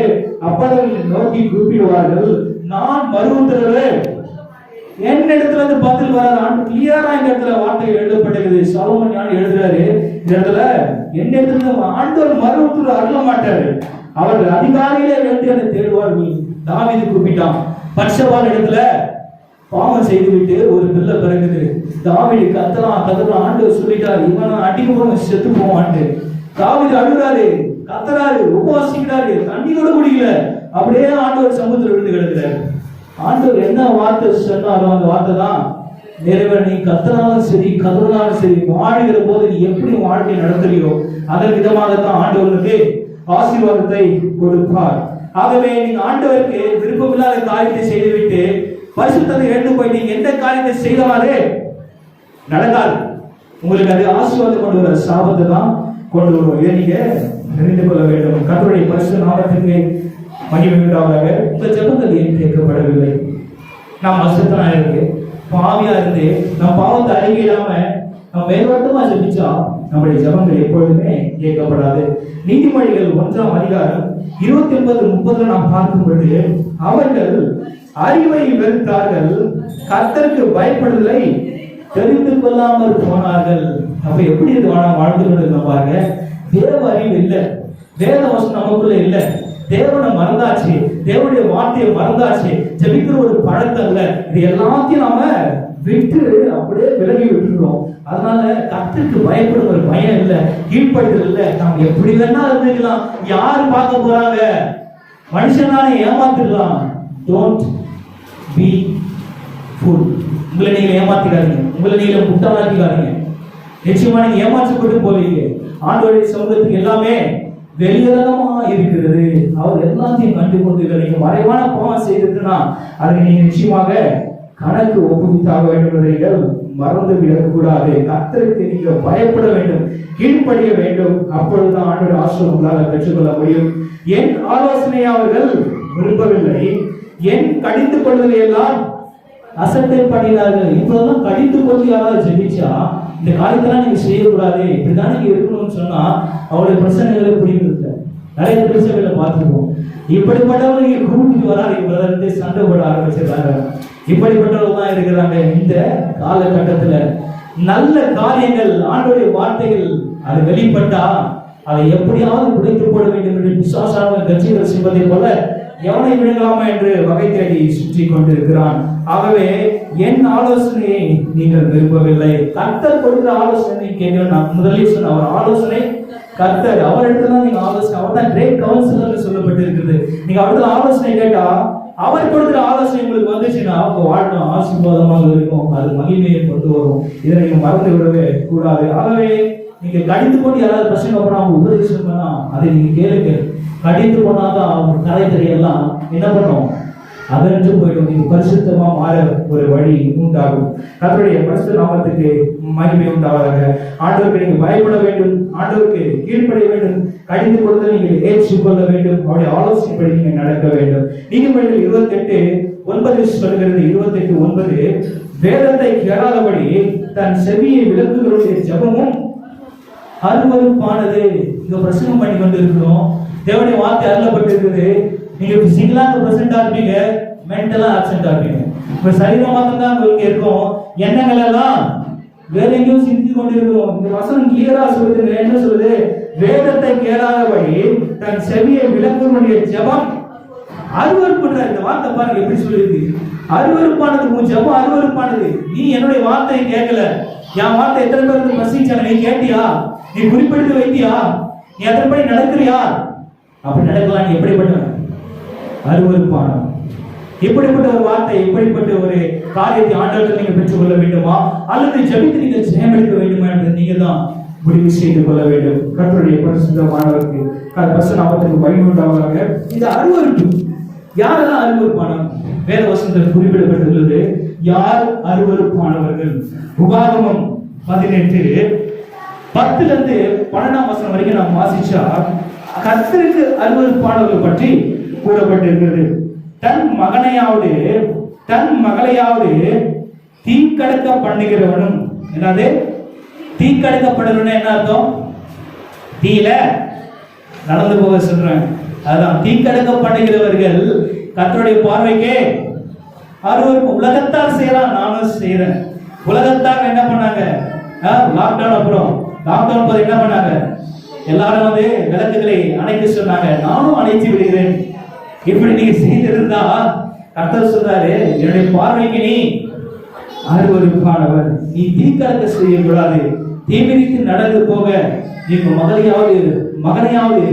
அப்பொழுது நோக்கி கூப்பிடுவார்கள், நான் மறு உத்தரவு என் இடத்துல இருந்து பதில் வராது. ஆண்டு கிளியரா இந்த இடத்துல வார்த்தை எழுதப்பட்டிருக்குது. சாலமோன் ஞானி எழுதுறாரு இந்த இடத்துல, என் இடத்துல ஆண்டவர் மறுத்து அருள மாட்டாரு. அவர்கள் அதிகாலையிலே எழுந்து அதை தேடுவார்கள். தாவீது கூப்பிட்டான். பத்சேபாள் இடத்துல பாவம் செய்து விட்டு ஒரு பிள்ளை பிறகுது. தாவீது கத்தலாம் ஆண்டவர் சொல்லிட்டாரு, இவன் அடிக்க போன செத்து போவான்ட்டு. தாவீது அழுகிறாரு, கத்தராரு, உபவாசிக்கிறாரு, தண்ணி கூட குடிக்கல. அப்படியே ஆண்டவர் சமுத்திரம் விழுந்து கிடக்கிறாரு. ஆண்டவர் என்ன வார்த்தை சொன்னாரோ அந்த வார்த்தை தான் நிறைவேற. நீ கத்தனாலும் சரி கதறினாலும் சரி, வாழ்கிற போது நீ எப்படி வாழ்க்கை நடத்துறியோ அதன் விதமாகத்தான் ஆண்டவருக்கு ஆசீர்வாதத்தை கொடுப்பார். ஆகவே நீங்க ஆண்டவருக்கு விருப்பமில்லாத காரியத்தை செய்துவிட்டு பரிசுத்தத்தை இழந்து போய் நீங்க எந்த காரியத்தை செய்தவாறு நடக்காது. உங்களுக்கு அது ஆசீர்வாதம் கொண்டு வர சாபத்தை தான் கொண்டு வருவோம். இதை நீங்க தெரிந்து கொள்ள வேண்டும். கர்த்தருடைய பரிசுத்த நாமத்துக்கு மகிமை உண்டாவதாக. உங்க ஜெபங்கள் ஏன் கேட்கப்படவில்லை? நாம் அசுத்தனா இருக்கு, பாவியா இருந்து நம் பாவத்தை அறிக்கையிடாம நம்ம மேல்வட்டமா ஜெபிச்சா நம்முடைய ஜெபங்கள் எப்பொழுதுமே கேட்கப்படாது. நீதிமொழிகள் 1ஆம் அதிகாரம் 29-30 நாம் பார்க்கும் பொழுது, அவர்கள் அறிவை வெறுத்தார்கள், கர்த்தருக்கு பயப்படுதலை தெரிந்து கொள்ளாமல் போனார்கள். அப்ப எப்படி இது வாழ்ந்து கொண்டு பாருங்க. தேவ அறிவு இல்லை, வேத வசனம் நமக்குள்ள இல்லை, தேவனை மறந்தாச்சு, தேவனுடைய வார்த்தையை மறந்தாச்சு, ஜெபிக்கிற ஒரு பழக்கம் இல்லை. இது எல்லாத்தையும் நாம விட்டு அப்படியே விலகி விட்டுருவோம். அதனால கர்த்தருக்கு பயப்படும் ஒரு பயம் இல்லை, கீழ்ப்படுதல் இல்லை. நாம் எப்படி வேணா இருந்துக்கலாம். யாரு பார்க்க போறாங்க? மனுஷனாலே ஏமாத்திடலாம். Don't be fool. உங்களை நீங்க ஏமாத்திக்காதீங்க, உங்களை நீங்க முட்டாளாக்கிக்காதீங்க. நிச்சயமா நீங்க ஏமாற்றப்பட்டு போவீங்க. ஆண்டவருடைய சமூகத்துக்கு எல்லாமே வெளியரங்கமா இருக்கிறது. அவர் எல்லாத்தையும் கண்டு கொண்டு நீங்க மறைவான பாவம் செய்திருக்குன்னா அதை நீங்க நிச்சயமாக கணக்கு ஒப்புவித்தாக வேண்டும் என்பதை மறந்து விடக்கூடாது. கர்த்தருக்கு நீங்க பயப்பட வேண்டும், கீழ்ப்படிய வேண்டும். அப்பொழுதுதான் ஆண்டவர் ஆசீர்வாதம் உங்களால் பெற்றுக்கொள்ள முடியும். என் ஆலோசனையை அவர்கள் விரும்பவில்லை, என் கடிந்து கொள்வதை எல்லாம் அசட்டை பண்ணினார்கள். இப்பதான் கடிந்து கொண்டு யாராவது ஜெபிச்சா இந்த காரியத்தெல்லாம் நீங்க செய்யக்கூடாது, இப்படிதான் நீங்க இருக்கணும்னு சொன்னா அவருடைய பிரச்சனைகளை புரியுது. நிறைய பிரச்சனைகளை பார்த்துருவோம். இப்படிப்பட்டவங்க நீங்க கூட்டிட்டு வராது, சண்டை போட ஆரம்பிச்சிருக்காங்க. இப்படிப்பட்டவர்கள் தான் இருக்கிறாங்க. இந்த காலகட்டத்துல நல்ல காரியங்கள், ஆண்டவருடைய வார்த்தைகள் அது வெளிப்பட்டா அதை எப்படியாவது குறைத்து போட வேண்டும் என்று பிசாசான கட்சிகள் செய்வதை போல எவனை விழுங்கலாமா என்று வகை தேடி சுற்றி கொண்டிருக்கிறான். ஆகவே என் ஆலோசனையை நீங்கள் விரும்பவில்லை. கர்த்தர் கொடுக்கிற ஆலோசனை கேட்கணும். நான் முதலில் சொன்ன அவர் ஆலோசனை கர்த்தர், அவரிடத்துல தான் நீங்க ஆலோசனை, அவர் தான் கிரேட் கவுன்சிலர் சொல்லப்பட்டு இருக்குது. நீங்க அவர்கிட்ட ஆலோசனை கேட்டா அவர் கொடுக்கிற ஆலோசனை உங்களுக்கு வந்துச்சுன்னா உங்க வாழ்க்கை ஆசீர்வாதமாக இருக்கும், அது மகிமையை கொண்டு வரும். இதை நீங்க மறந்து விடவே கூடாது. ஆகவே நீங்க கடிந்து கொண்டு யாராவது பிரச்சனை பண்ணா அவங்க உபதேசம் பண்ணா அதை நீங்க கேளுங்க. கடிந்து போனாதான் அவங்க கலை தெரியலாம் என்ன பண்ணும், அதன்று போயிடும். நீங்க பரிசுத்தமா மாற ஒரு வழி உண்டாகும். கர்த்தருடைய பரிசுத்த நாமத்துக்கு மகிமை உண்டாவதாக. ஆண்டவருக்கு நீங்க பயப்பட வேண்டும், ஆண்டவருக்கு கீழ்ப்படிய வேண்டும், கடிந்து கொடுத்து நீங்கள் ஏற்றுக்கொள்ள வேண்டும், அவருடைய ஆலோசனைப்படி நீங்க நடக்க வேண்டும். நீதிமொழிகள் 28:9 சொல்கிறது. 28:9 வேதத்தை கேளாதபடி தன் செவியை விளக்குகளுடைய ஜெபமும் அருவருப்பானது. இங்க பிரசங்கம் பண்ணி கொண்டு இருக்கிறோம், தேவனுடைய வார்த்தை அருளப்பட்டிருக்குது. நீங்க பிசிக்கலா பிரசன்டா இருப்பீங்க, மென்டலா ஆப்சென்டா இருப்பீங்க. இப்ப சரீரம் மாத்திரம் தான் உங்களுக்கு இருக்கும், எண்ணங்கள் எல்லாம் வேற எங்கேயும் சிந்தி கொண்டிருக்கிறோம். இந்த வசனம் கிளியரா சொல்லுது. என்ன சொல்லுது? வேதத்தை கேளாதபடி தன் செவியை விளக்குடைய ஜெபம் அருவருப்புன்ற இந்த வார்த்தை பாருங்க எப்படி சொல்லிருக்கு. அருவருப்பானது, உன் ஜெபம் அருவருப்பானது. நீ என்னுடைய வார்த்தையை கேட்கல, என் வார்த்தை எத்தனை பேருக்கு பிரசங்கிச்சாங்க, நீ கேட்டியா? நீ குறிப்பிட்டு வைத்தியா? நீ அதன்படி நடக்கிறியா? அப்படி நடக்கலாம். நீ எப்படிப்பட்ட அருவருப்பான இப்படிப்பட்ட ஒரு வார்த்தை, இப்படிப்பட்ட ஒரு காரியத்தை ஆண்டவர்கள் நீங்க பெற்றுக்கொள்ள வேண்டுமா அல்லது ஜெபித்து நீங்க ஜெயம் எடுக்க வேண்டுமா என்று நீங்க தான் முடிவு செய்து கொள்ள வேண்டும். கர்த்தருடைய பரிசுத்தமானவருக்கு பரிசுத்த நாமத்துக்கு மகிமை உண்டாவதாக. இந்த அருவருப்பு யாரெல்லாம் அருவருப்பானவர்? வேத வசனத்தில் குறிப்பிடப்பட்டுள்ளது. யார் அருவருப்பானவர்கள்? உபாகமம் 18:10-12 வரைக்கும் நாம் வாசிச்சா கர்த்தருக்கு அருவருப்பானவர்கள் பற்றி கூறப்பட்டிருக்கிறது. தன் மகளையாவது தீக்கடக்க பண்ணுகிறவனும், என்னது தீக்கடக்கப்படுறவன் என்ன அர்த்தம்? தீல நடந்து போக சொல்றேன். அதுதான் தீக்கடக்க பண்ணுகிறவர்கள் கர்த்தருடைய பார்வைக்கே அருவருப்பு. உலகத்தார் செய்யலாம், நானும் செய்யறேன். உலகத்தார் என்ன பண்ணாங்க? லாக்டவுன் அப்புறம் லாக்டவுன் போது என்ன பண்ணாங்க? எல்லாரும் வந்து விளக்குகளை அணைக்க சொன்னாங்க. நானும் அணைத்து விடுகிறேன். இப்படி நீங்க செய்திருந்தா கர்த்தர் சொல்றாரு, என்னுடைய பார்வைக்கு நீ அருவருப்பானவர். நீ தீக்கலக்க செய்யக்கூடாது, தீமிதித்து நடந்து போக நீ மகனையாவது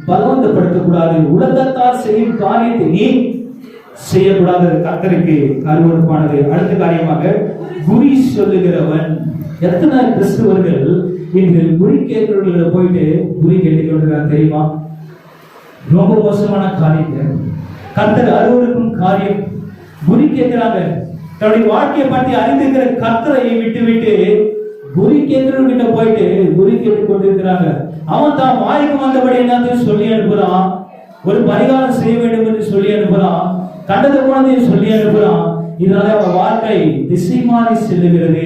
பலவந்தப்படுத்தக்கூடாது. உலகத்தார் செய்யும் காரியத்தை நீ செய்யக்கூடாது. கர்த்தருக்கு அருவருப்பானது. அடுத்த காரியமாக குறி சொல்லுகிறவன். எத்தனை கிறிஸ்துவர்கள் இன்று குறி கேட்கிறவர்களை போயிட்டு குறி கேட்டுக் கொண்டிருக்கிறார் தெரியுமா? ரொம்ப மோசமான காரியம். கர்த்தர் அருவருக்கும் காரியம். குறி கேட்கிறாங்க. தன்னுடைய வாழ்க்கையை பற்றி அறிந்திருக்கிற கர்த்தரை விட்டு குறி கேட்கிறவர்கிட்ட போயிட்டு குறி கேட்டுக் கொண்டிருக்கிறாங்க. அவன் தான் வாய்க்கு வந்தபடி என்னத்தையும் சொல்லி அனுப்புறான். ஒரு பரிகாரம் செய்ய வேண்டும் என்று சொல்லி அனுப்புறான். கண்டது போனதையும் சொல்லி அனுப்புறான். இதனால அவன் வாழ்க்கை திசை மாறி செல்லுகிறது.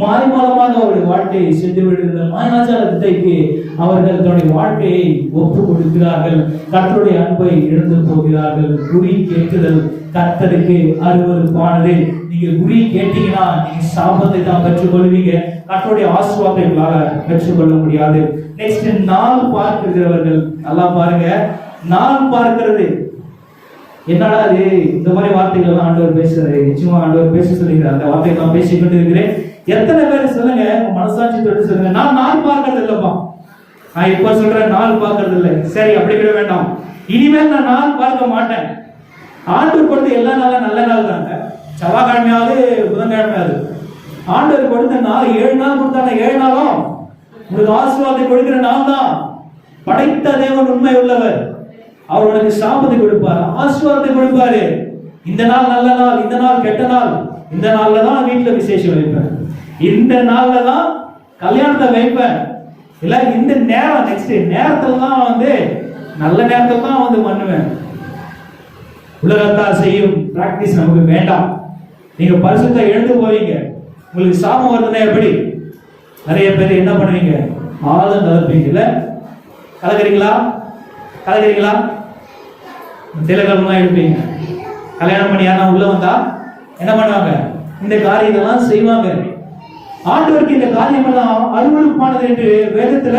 மாய்மாலமாக அவருடைய வாழ்க்கையை சென்று விடுகிற மாயாஜால வித்தைக்கு அவர்கள் தன்னுடைய வாழ்க்கையை ஒப்புக் கொடுக்கிறார்கள். கர்த்தருடைய அன்பை இழந்து போகிறார்கள். குறி கேட்குதல் கர்த்தருக்கு அருவருப்பானது. நீங்க குறி கேட்டீங்கன்னா நீங்க சாபத்தை தான் பெற்றுக்கொள்வீங்க. கர்த்தருடைய ஆசீர்வாதத்தை உங்களால பெற்றுக்கொள்ள முடியாது. நெக்ஸ்ட், நாள் பார்க்கிறவர்கள். நல்லா பாருங்க, நாள் பார்க்கிறது. என்னடா அது? இந்த மாதிரி வார்த்தைகள் எல்லாம் ஆண்டவர் பேசுறாரு. நிச்சயமா ஆண்டவர் பேச சொல்லுகிறார். அந்த வார்த்தையை நான் பேசிக்கொண்டு இருக்கிறேன். எத்தனை பேர் சொல்லுங்க, மனசாட்சி தொட்டு சொல்லுங்க, நான் நாள் பார்க்கறது இல்லப்பா. நான் இப்ப சொல்றேன், நாள் பார்க்கறது இல்லை. சரி, அப்படி கூட வேண்டாம். இனிமேல் நான் நாள் பார்க்க மாட்டேன். ஆண்டவர் கொடுத்த எல்லா நாளும் நல்ல நாள் தாங்க. செவ்வாய்க்கிழமையாவது புதன்கிழமையாவது ஆண்டவர் கொடுத்த நாள் 7 நாள் கொடுத்தாங்க. 7 நாளும் உங்களுக்கு ஆசீர்வாதத்தை கொடுக்கிற நாள் தான். படைத்த தேவன் உண்மை உள்ளவர். அவர் உனக்கு சாபத்தை கொடுப்பார், ஆசீர்வாதத்தை கொடுப்பாரு. இந்த நாள் நல்ல நாள், இந்த நாள் கெட்ட நாள். இந்த நாள்ல தான் வீட்டுல விசேஷம் வைப்பேன், இந்த நாள்ல தான் கல்யாணத்தை வைப்பேன், இல்ல இந்த நேரம் நெக்ஸ்ட் நேரத்துல தான் வந்து நல்ல நேரத்துல தான் வந்து பண்ணுவேன். உலகத்தார் செய்யும் பிராக்டிஸ் நமக்கு வேண்டாம். நீங்க பரிசுத்த எழுந்து போவீங்க, உங்களுக்கு சாபம் வருதுன்னா எப்படி? நிறைய பேர் என்ன பண்ணுவீங்க? ஆளும் கலப்பீங்கல்ல, கலக்குறீங்களா? கலக்குறீங்களா? திலகம்லாம் எடுப்பீங்க. கல்யாணம் பண்ணி யாரா உள்ள வந்தா என்ன பண்ணுவாங்க? இந்த காரியத்தெல்லாம் செய்வாங்க. ஆண்டவருக்கு இந்த காரியம் எல்லாம் அருவருப்பானது என்று வேதத்துல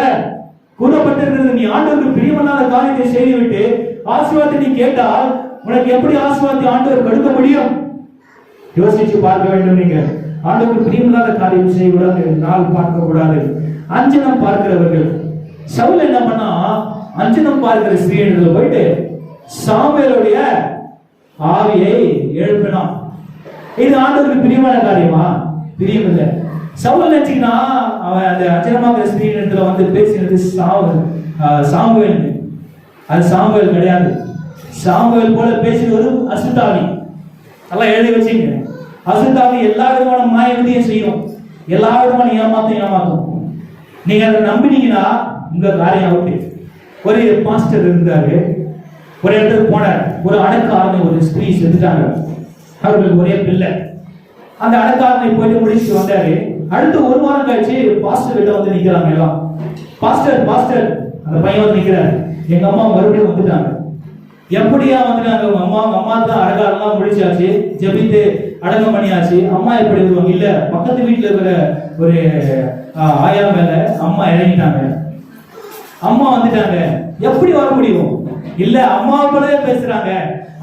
கூறப்பட்டிருக்கிறது. நீ ஆண்டவருக்கு பிரியமல்லாத காரியத்தை செய்துவிட்டு ஆசீர்வாதத்தை நீ கேட்டால் உனக்கு எப்படி ஆசீர்வாதத்தை ஆண்டவர் கொடுக்க முடியும்? யோசிச்சு பார்க்க வேண்டும். நீங்க ஆண்டவருக்கு பிரியமில்லாத காரியம் செய்யக்கூடாது, நாள் பார்க்க கூடாது. அஞ்சனம் பார்க்கிறவர்கள். சவுல் என்ன பண்ணா, அஞ்சனம் பார்க்கிற ஸ்திரீனிடத்துல போயிட்டு சாமுவேலுடைய ஆவியை எழுப்பினான். இது ஆண்டவருக்கு பிரியமான காரியமா? பிரியம் இல்லை. சவுல் நினைச்சுக்கினா அவன் அந்த அஞ்சனமாகிற ஸ்திரீனிடத்துல வந்து பேசினது சாமுவேல். அது சாமுவேல் கிடையாது. சாமுவேல் போல பேசினது அசுத்தாவி. எல்லாம் எழுதி வச்சுங்க. அசுத்தாவி எல்லா விதமான மாயவதியும் செய்யும், எல்லா விதமான ஏமாத்தும். நீங்க அதை நம்பினீங்கன்னா உங்க காரியம் அவுட்டு. ஒரு பாஸ்டர் இருந்தாரு, ஒரு இடத்துக்கு போனார். ஒரு அடக்காரனை ஒரு ஸ்திரீ செஞ்சுட்டாங்க. அவர்களுக்கு ஒரே பிள்ளை. அந்த அடக்காரனை போயிட்டு முடிச்சுட்டு வந்தாரு. அடுத்து 1 வாரம் கழிச்சு பாஸ்டர் கிட்ட வந்து நிக்கிறாங்க எல்லாம். பாஸ்டர் அந்த பையன் வந்து நிக்கிறாரு. எங்க அம்மா மறுபடியும் வந்துட்டாங்க. எப்படியா வந்துட்டாங்க? அம்மா தான் அடக்காரெல்லாம் முடிச்சாச்சு, ஜெபித்து அடக்கம் பண்ணியாச்சு. அம்மா எப்படி வருவாங்க? இல்ல, பக்கத்து வீட்டுல இருக்கிற ஒரு ஆயா மேல அம்மா இறங்கிட்டாங்க. அம்மா வந்துட்டாங்க. எப்படி வர முடியும்? இல்ல, அம்மா போலவே பேசுறாங்க.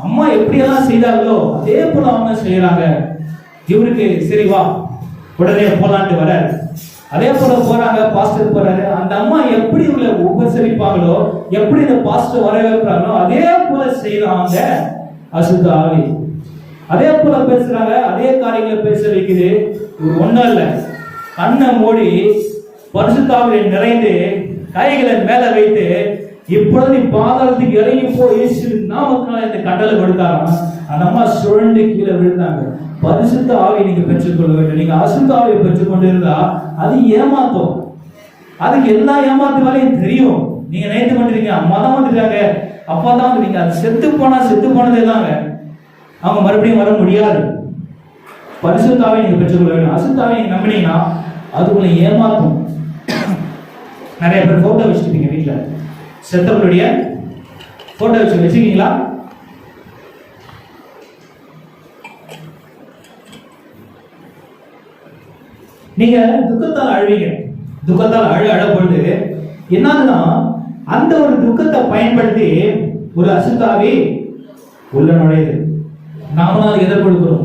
அம்மா எப்படி எல்லாம் செய்தாங்களோ அதே போல அவங்க செய்யறாங்க. இவருக்கு சரி வா உடனே போலான்ட்டு வர, அதே போல போறாங்க. பாஸ்டர் போறாரு. அந்த அம்மா எப்படி இவங்களை உபசரிப்பாங்களோ, எப்படி இந்த பாஸ்டர் வரவேற்கிறாங்களோ அதே போல செய்யறாங்க அசுத்த ஆவி. அதே போல பேசுறாங்க, அதே காரியங்களை பேச வைக்குது. ஒண்ணும் இல்ல, கண்ணை மூடி பரிசுத்தாவிலே நிறைந்து கைகளை மேல வைத்து இப்பொழுது நீ பாதாளத்துக்கு இறங்கி போ, இயேசு நாமத்தினால இந்த கட்டளை கொடுத்தாங்க. அந்த அம்மா சுழண்டு கீழே விழுந்தாங்க. பரிசுத்த ஆவியை நீங்க பெற்றுக்கொள்ள வேண்டும். நீங்க அசுத்த ஆவியை பெற்றுக்கொண்டு இருந்தா அது ஏமாத்தும். அதுக்கு எல்லா ஏமாத்து வேலையும் தெரியும். நீங்க நினைத்து கொண்டிருக்கீங்க அம்மா தான் வந்துட்டாங்க, அப்பா தான் வந்துட்டீங்க. அது செத்து போனதே தாங்க. அவங்க மறுபடியும் வர முடியாது. பரிசுத்த ஆவியை நீங்க பெற்றுக்கொள்ள வேண்டும். அசுத்த ஆவியை நீங்க நம்பினீங்கன்னா அது உங்களை ஏமாத்தும். நிறைய பேர் போட்டோ வச்சுருப்பீங்க வீட்டுல, செத்தவங்களுடைய போட்டோ வச்சிருக்கீங்களா? நீங்க துக்கத்தால் அழுவீங்க. துக்கத்தால் அழ பொழுது என்னதுன்னா, அந்த ஒரு துக்கத்தை பயன்படுத்தி ஒரு அசுத்தாவி உள்ள நுழையுது. நாம தான் எதை கொடுக்கிறோம்.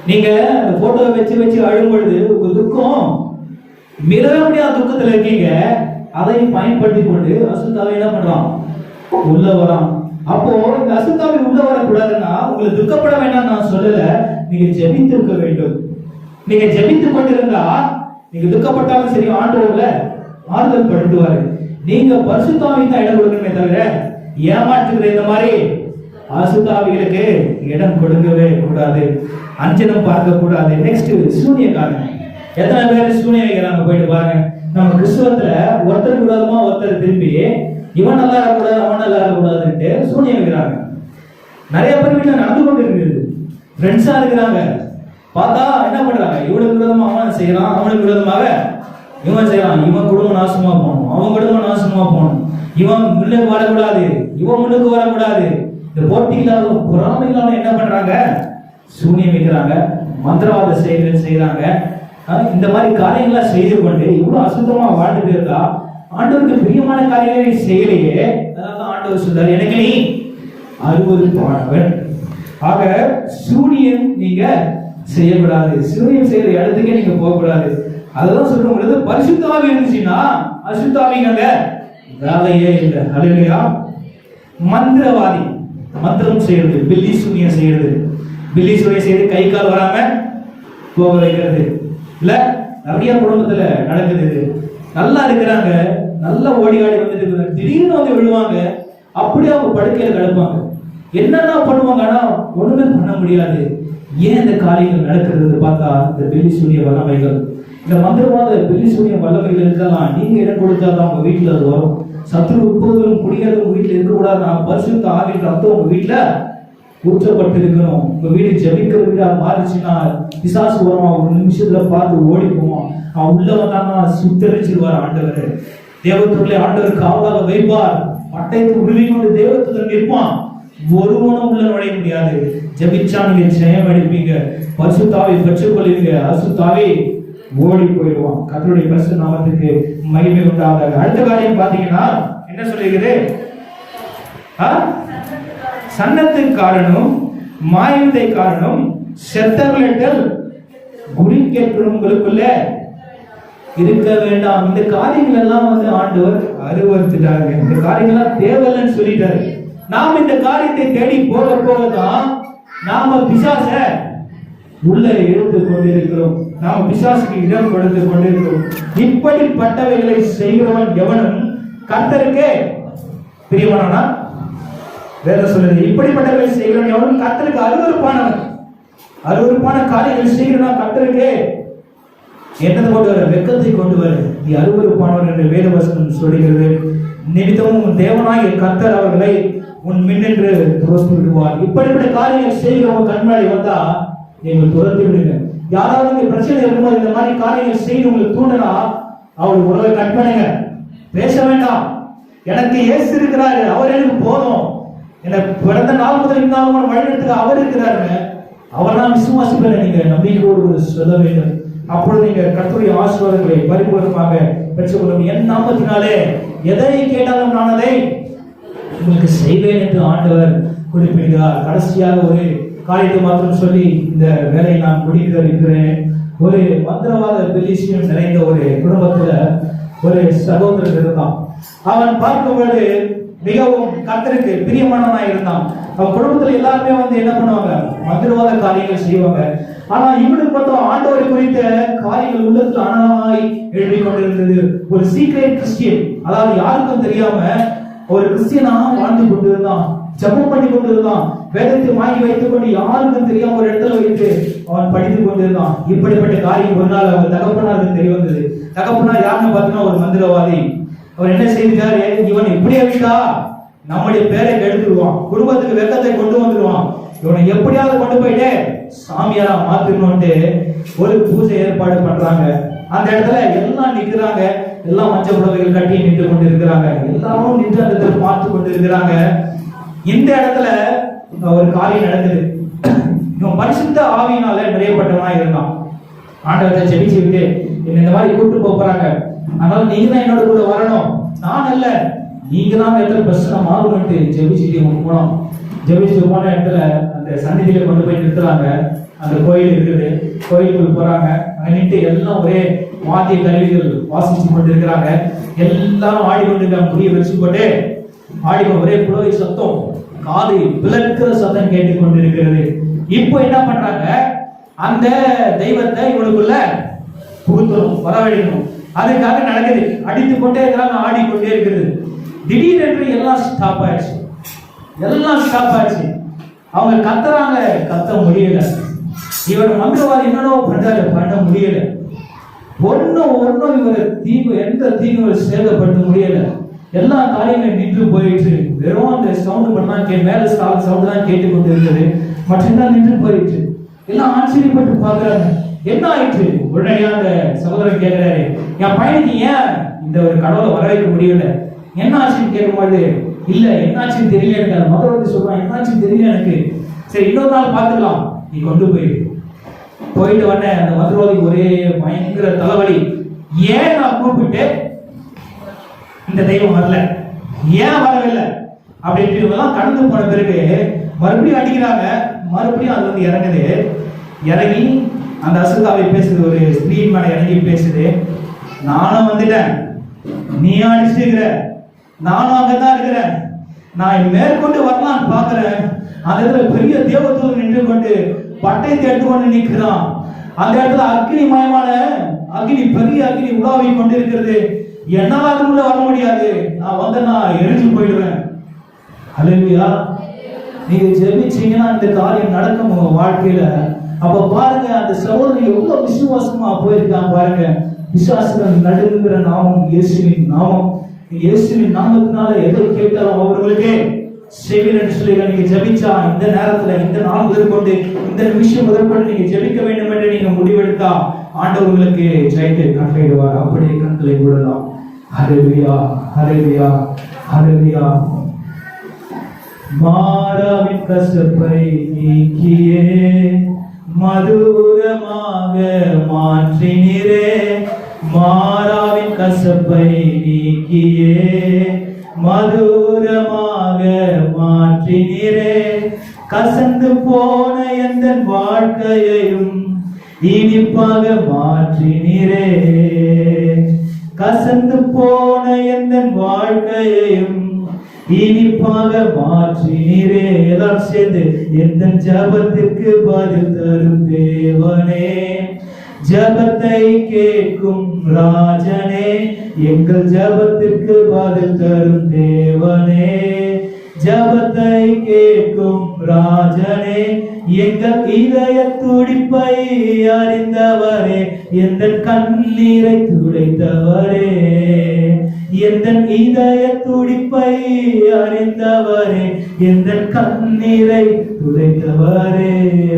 நீங்க அந்த போட்டோவை வச்சு வச்சு அழும் பொழுது ஒரு துக்கம் மிரள முடியாத துக்கத்துல இருக்கீங்க. அதை பயன்படுத்தி கொண்டு அசுத்தாவை என்ன பண்றான், உள்ள வரான். அப்போ இந்த அசுத்தாவை உள்ள வரக்கூடாதுன்னா உங்களை துக்கப்பட வேண்டாம் நான் சொல்லல, நீங்க ஜெபித்து இருக்க வேண்டும். நீங்க ஜெபித்து கொண்டிருந்தா நீங்க துக்கப்பட்டாலும் சரி, ஆண்டவர்ல ஆறுதல் படுத்துவாரு. நீங்க பரிசுத்தாவிக்கு தான் இடம் கொடுக்கணுமே தவிர ஏமாற்றுகிற இந்த மாதிரி அசுத்தாவிகளுக்கு இடம் கொடுக்கவே கூடாது. அஞ்சனம் பார்க்க கூடாது. நெக்ஸ்ட் சூனியக்காரன். எத்தனை பேர் சூனியம் வைக்கிறாங்க போயிட்டு பாருங்க. நம்ம கிறிஸ்துவத்துல ஒருத்தருக்கு விரோதமா ஒருத்தர் திரும்பி இவன் நல்லா இருக்கக்கூடாது அவன் நல்லா இருக்கக்கூடாதுன்ட்டு சூனியம் வைக்கிறாங்க. நிறைய பேர் வீட்டுல நடந்து கொண்டு இருக்குது. ஃப்ரெண்ட்ஸா இருக்கிறாங்க, பார்த்தா என்ன பண்றாங்க, இவனுக்கு விரோதமா அவன் செய்யறான், அவனுக்கு விரோதமாக இவன் செய்யறான். இவன் குடும்பம் நாசமா போகணும், அவன் குடும்பம் நாசமா போகணும், இவன் முன்னுக்கு வரக்கூடாது, இவன் முன்னுக்கு வரக்கூடாது. இந்த போட்டிகளால பொறாமைகளால என்ன பண்றாங்க, சூனியம் வைக்கிறாங்க, மந்திரவாத செயல்கள் செய்யறாங்க. இந்த மாதிரி காரியங்கள்லாம் செய்து கொண்டு இவ்வளவு அசுத்தமா வாழ்ந்துட்டு இருந்தா ஆண்டவருக்கு பிரியமான காரியங்களை செய்யலையே. அதனால ஆண்டவர் சொல்றாரு, எனக்கு நீ அருவருப்பானவன். ஆக சூனியம் நீங்க செய்யக்கூடாது. சூனியம் செய்யற இடத்துக்கே நீங்க போகக்கூடாது. அதெல்லாம் சொல்ற பொழுது பரிசுத்தாவி இருந்துச்சுன்னா அசுத்தாவிங்க வேலையே இல்லை. அல்லேலூயா. மந்திரவாதி, மந்திரம் செய்யறது, பில்லி சூனியம் செய்யறது, பில்லி சூனியம் செய்து கை கால் வராம போக வைக்கிறது இல்ல, நிறைய குடும்பத்துல நடக்குது. நல்லா இருக்கிறாங்க, நல்லா ஓடி ஆடி வந்துட்டு இருக்காங்க, திடீர்னு வந்து விழுவாங்க, அப்படியே அவங்க படுக்கையில கிடப்பாங்க. என்னென்ன பண்ணுவாங்க, ஆனா ஒண்ணுமே பண்ண முடியாது. ஏன் இந்த காரியங்கள் நடக்கிறது பார்த்தா இந்த பில்லி சூனிய வல்லமைகள், இந்த மந்திரவாத பில்லி சூனிய வல்லமைகள் இருக்கலாம். நீங்க இடம் கொடுத்தாதான் உங்க வீட்டுல அது வரும். சத்துரு உட்பொருளும் குடிகளும் உங்க வீட்டுல இருக்கக்கூடாது. பரிசுத்த ஆவியின் ரத்தம் உங்க வீட்டுல ஊற்றப்பட்டு இருக்கணும். உங்க வீடு ஜெபிக்கிற வீடா மாறிச்சுன்னா பிசாசு வரும், ஒரு நிமிஷத்துல பார்த்து ஓடி போவான். அவன் உள்ள வந்தான்னா சுத்தரிச்சிருவார் ஆண்டவர். தேவத்துக்குள்ளே ஆண்டவர் காவலாக வைப்பார். பட்டயத்தை உருவி கொண்டு தேவத்துடன் நிற்பான். ஒருவனும் உள்ள நுழைய முடியாது. ஜெபிச்சா நீங்க ஜெயம் அடிப்பீங்க, பரிசுத்தாவை பெற்றுக்கொள்வீங்க, அசுத்தாவை ஓடி போயிடுவான். கர்த்தருடைய பரிசுத்த நாமத்துக்கு மகிமை உண்டாவதாக. அடுத்த காரியம் பாத்தீங்கன்னா என்ன சொல்லிருக்குது, சன்னத்துக்கு காரணம், மாயத்தை காரணம், செத்தவர்கள் குறிக்கேற்றவங்களுக்குள்ள இருக்க வேண்டாம். இந்த காரியங்கள் எல்லாம் வந்து ஆண்டவர் அருவருத்துட்டாங்க. இந்த காரியங்கள்லாம் தேவையில்லைன்னு சொல்லிட்டாரு. நாம் இந்த காரியத்தை தேடி போக போகதான் நாம பிசாச உள்ள இழுத்து கொண்டிருக்கிறோம். நாம பிசாசுக்கு இடம் கொடுத்து கொண்டிருக்கிறோம். இப்படிப்பட்டவைகளை செய்கிறவன் எவனும் கர்த்தருக்கே பிரியமானவனா? வேற சொல்லுது, இப்படிப்பட்டவைகளை செய்கிறவன் எவனும் கர்த்தருக்கு அருவருப்பானவன். அருவருப்பான காரியங்கள் செய்கிறவன் கர்த்தருக்கே என்னத்தை கொண்டு வர, வெட்கத்தை கொண்டு வர. நீ அருவருப்பானவன் என்று வேதவசனம் சொல்லுகிறது. நிமித்தமும் தேவனாகிய கர்த்தர் அவர்களை உன் மின்னென்று துரத்தி விடுவார். இப்படிப்பட்ட காரியங்கள் செய்கிறவங்க கண்மாடி வந்தா நீங்கள் துரத்தி விடுங்க. யாராவது பிரச்சனை இருக்கும்போது இந்த மாதிரி காரியங்கள் செய்து உங்களுக்கு தூண்டினா அவருக்கு உறவை கட் பண்ணுங்க. பேச வேண்டாம். எனக்கு இயேசு இருக்கிறாரு, அவர் எனக்கு போதும், எனக்கு பிறந்த நாள் முதல் இருந்தாலும் வழிநடத்துக்கு அவர் இருக்கிறாருங்க, அவர்தான் விசுவாசிப்பதை நீங்க நம்பிக்கையோடு சொல்ல வேண்டும். அப்பொழுது நீங்க கர்த்தருடைய ஆசீர்வாதங்களை பரிபூர்ணமாக பெற்றுக்கொள்ளும். என் நாமத்தினாலே எதை கேட்டாலும் நான் அதை உங்களுக்கு செய்வேன் என்று ஆண்டவர் குறிப்பிடுகிறார். கடைசியாக ஒரு காரியத்தை மாத்திரம் சொல்லி இந்த வேலையை நான் முடிக்க இருக்கிறேன். ஒரு மந்திரவாத பெலிசியம் நிறைந்த ஒரு குடும்பத்துல ஒரு சகோதரர் இருந்தான். அவன் பார்க்கும்போது மிகவும் கர்த்தருக்கு பிரியமானவனாய் இருந்தான். அவன் குடும்பத்துல எல்லாருமே வந்து என்ன பண்ணுவாங்க, மந்திரவாத காரியங்கள் செய்வாங்க. ஆனா இவனுக்கு மட்டும் ஆண்டவரை குறித்த காரியங்கள் உள்ளத்துல அனலாய் எழுதி கொண்டிருந்தது. ஒரு சீக்ரெட் கிறிஸ்டியன், அதாவது யாருக்கும் தெரியாம ஒரு கிறிஸ்டியனாக வாழ்ந்து கொண்டிருந்தான், ஜெபம் பண்ணி கொண்டிருந்தான், வேதத்தை வாங்கி வைத்துக் கொண்டு யாருக்கும் தெரியாம ஒரு இடத்துல வைத்து அவன் படித்துக் கொண்டிருந்தான். இப்படிப்பட்ட காரியம் ஒரு நாள் அவர் தகப்பனாருக்கு தெரிய வந்தது. தகப்பனார் யாருன்னு பார்த்தீங்கன்னா ஒரு மந்திரவாதி. அவர் என்ன செய்தார், இவன் இப்படியே விட்டா நம்முடைய பேரை கெடுத்துடுவான், குடும்பத்துக்கு வெக்கத்தை கொண்டு வந்துடுவான், இவனை எப்படியாவது கொண்டு போயிட்டு சாமியாரா மாத்தணும்ட்டு ஒரு பூஜை ஏற்பாடு பண்றாங்க. அந்த இடத்துல எல்லாம் நிற்கிறாங்க, எல்லாம் மஞ்சள் புடவைகள் கட்டி நின்று கொண்டு இருக்கிறாங்க, எல்லாரும் நின்று அந்த இடத்துல பார்த்து கொண்டு இருக்கிறாங்க. இந்த இடத்துல ஒரு காரியம் நடக்குது. இவன் பரிசுத்த ஆவியினால நிறையப்பட்டவனா இருந்தான். ஆண்டவர்கிட்ட ஜெபிச்சு விட்டு என்ன இந்த மாதிரி கூட்டு போறாங்க, அதனால நீங்க தான் என்னோட கூட வரணும், நான் அல்ல நீங்க தான் அந்த இடத்துல பிரச்சனை ஆகணும்ட்டு ஜெபிச்சுட்டு போனோம். ஜெபிச்சுட்டு போன இடத்துல அந்த சந்நிதியில கொண்டு போய் நிறுத்துறாங்க. அந்த கோயில் இருக்குது, கோயிலுக்குள் போறாங்க. அங்க நின்று எல்லாம் ஒரே வாத்திய கருவிகள் வாசிச்சு கொண்டு இருக்கிறாங்க. எல்லாரும் ஆடிக்கொண்டிருக்காங்க, முடிய வச்சு போட்டு ஆடிக்கொண்டு ஒரே புலவை சத்தம், காது பிளக்கிற சத்தம் கேட்டுக்கொண்டு இருக்கிறது. இப்போ என்ன பண்றாங்க, அந்த தெய்வத்தை இவனுக்குள்ள புகுத்தணும், வரவழைக்கணும். அதுக்காக நடக்குது, அடித்து கொண்டே இருக்கிறாங்க, ஆடிக்கொண்டே இருக்குது. திடீரென்று எல்லாம் ஸ்டாப் ஆயிடுச்சு, எல்லாம் ஸ்டாப் ஆயிடுச்சு. அவங்க கத்துறாங்க, கத்த முடியல. இவர் மந்திரவாதி என்னடோ பண்றாரு, பண்ண முடியல. ஒன்னும் இவர் தீங்கு, எந்த தீங்கு சேதப்படுத்த முடியல. எல்லா காரியங்களும் நின்று போயிட்டு வெறும் அந்த சவுண்ட் பண்ணா மேல சவுண்ட் தான் கேட்டுக்கொண்டு இருந்தது, மற்றெல்லாம் நின்று போயிட்டு எல்லாம் ஆச்சரியப்பட்டு பாக்குறாங்க. என்ன ஆயிற்று? உடனே அந்த சகோதரன் கேட்கிறாரு, என் பையனுக்கு ஏன் இந்த ஒரு கடவுளை வர வைக்க முடியல, என்ன ஆச்சுன்னு கேட்கும்போது, இல்ல என்னாச்சுன்னு தெரியல எனக்கு. அந்த மதம் வந்து சொல்றான், என்னாச்சுன்னு தெரியல எனக்கு. சரி இன்னொரு நாள் பார்த்துக்கலாம், நீ கொண்டு போயிட்டு வந்த அந்த மதுரோதிக்கு ஒரே பயங்கர தலைவலி. ஏன் நான் கூப்பிட்டு இந்த தெய்வம் வரல, ஏன் வரவில்லை அப்படின்ட்டு இவங்கெல்லாம் கடந்து போன பிறகு மறுபடியும் அடிக்கிறாங்க. மறுபடியும் அது வந்து இறங்குது. இறங்கி அந்த அசுதாவை பேசுது, ஒரு ஸ்திரீ மேல இறங்கி பேசுது. நானும் வந்துட்டேன், நீ அடிச்சுக்கிற, நானும் அங்கதான் இருக்கிறேன், நான் மேற்கொண்டு வரலான்னு பாக்குறேன். அந்த இடத்துல பெரிய தேவதூதன் நின்று கொண்டு பட்டயத்தை எடுத்துக்கொண்டு நிற்கிறான். அந்த இடத்துல அக்னி மயமான அக்னி, பெரிய அக்னி உலாவி கொண்டிருக்கிறது. என்னால அதுக்குள்ள வர முடியாது, நான் வந்தேன்னா எரிஞ்சு போயிடுவேன். அல்லேலூயா. நீங்க ஜெபிச்சீங்கன்னா இந்த காரியம் நடக்கும் உங்க வாழ்க்கையில. அப்ப பாருங்க, அந்த சகோதரி எவ்வளவு விசுவாசமா போயிருக்காங்க பாருங்க. விசுவாசம் நடுங்குகிற நாமம் இயேசுவின் நாமம். இயேசுவின் நாமத்தினால எதை கேட்டாலும் அவர்களுக்கு செய்வீர் என்று சொல்லி நீங்க ஜெபிச்சா, இந்த நேரத்துல இந்த நாள் முதற்கொண்டு இந்த நிமிஷம் முதற்கொண்டு நீங்க ஜெபிக்க வேண்டும் என்று நீங்க முடிவெடுத்தா ஆண்டவர்களுக்கு ஜெயத்தை கட்டளையிடுவார். அப்படியே கண்களை விடலாம். ஹல்லேலூயா, ஹல்லேலூயா, ஹல்லேலூயா. மாறாவின் கசப்பை நீக்கியே மதுரமாக மாற்றினீரே, மாறாவின் கசப்பை நீக்கியே மதுரமாக மாற்றினீரே, கசந்து போன எந்த வாழ்க்கையையும் இனிப்பாக மாற்றினீரே, கசந்து போன எந்த வாழ்க்கையையும் இனிப்பாக மாற்றினீரே. எல்லாரும் சேர்ந்து, எந்த ஜபத்திற்கு பதில் தரும் தேவனே, ஜபத்தை கேட்கும் ராஜனே, எங்கள் ஜபத்திற்கு பதில் தரும் தேவனே, ஜபத்தை கேட்கும் ராஜனே, எங்கள் இதய துடிப்பை அறிந்தவரே, எந்த கண்ணீரை துடைத்தவரே, எந்த இதய துடிப்பை அறிந்தவரே, எந்த கண்ணீரை துடைத்தவரே.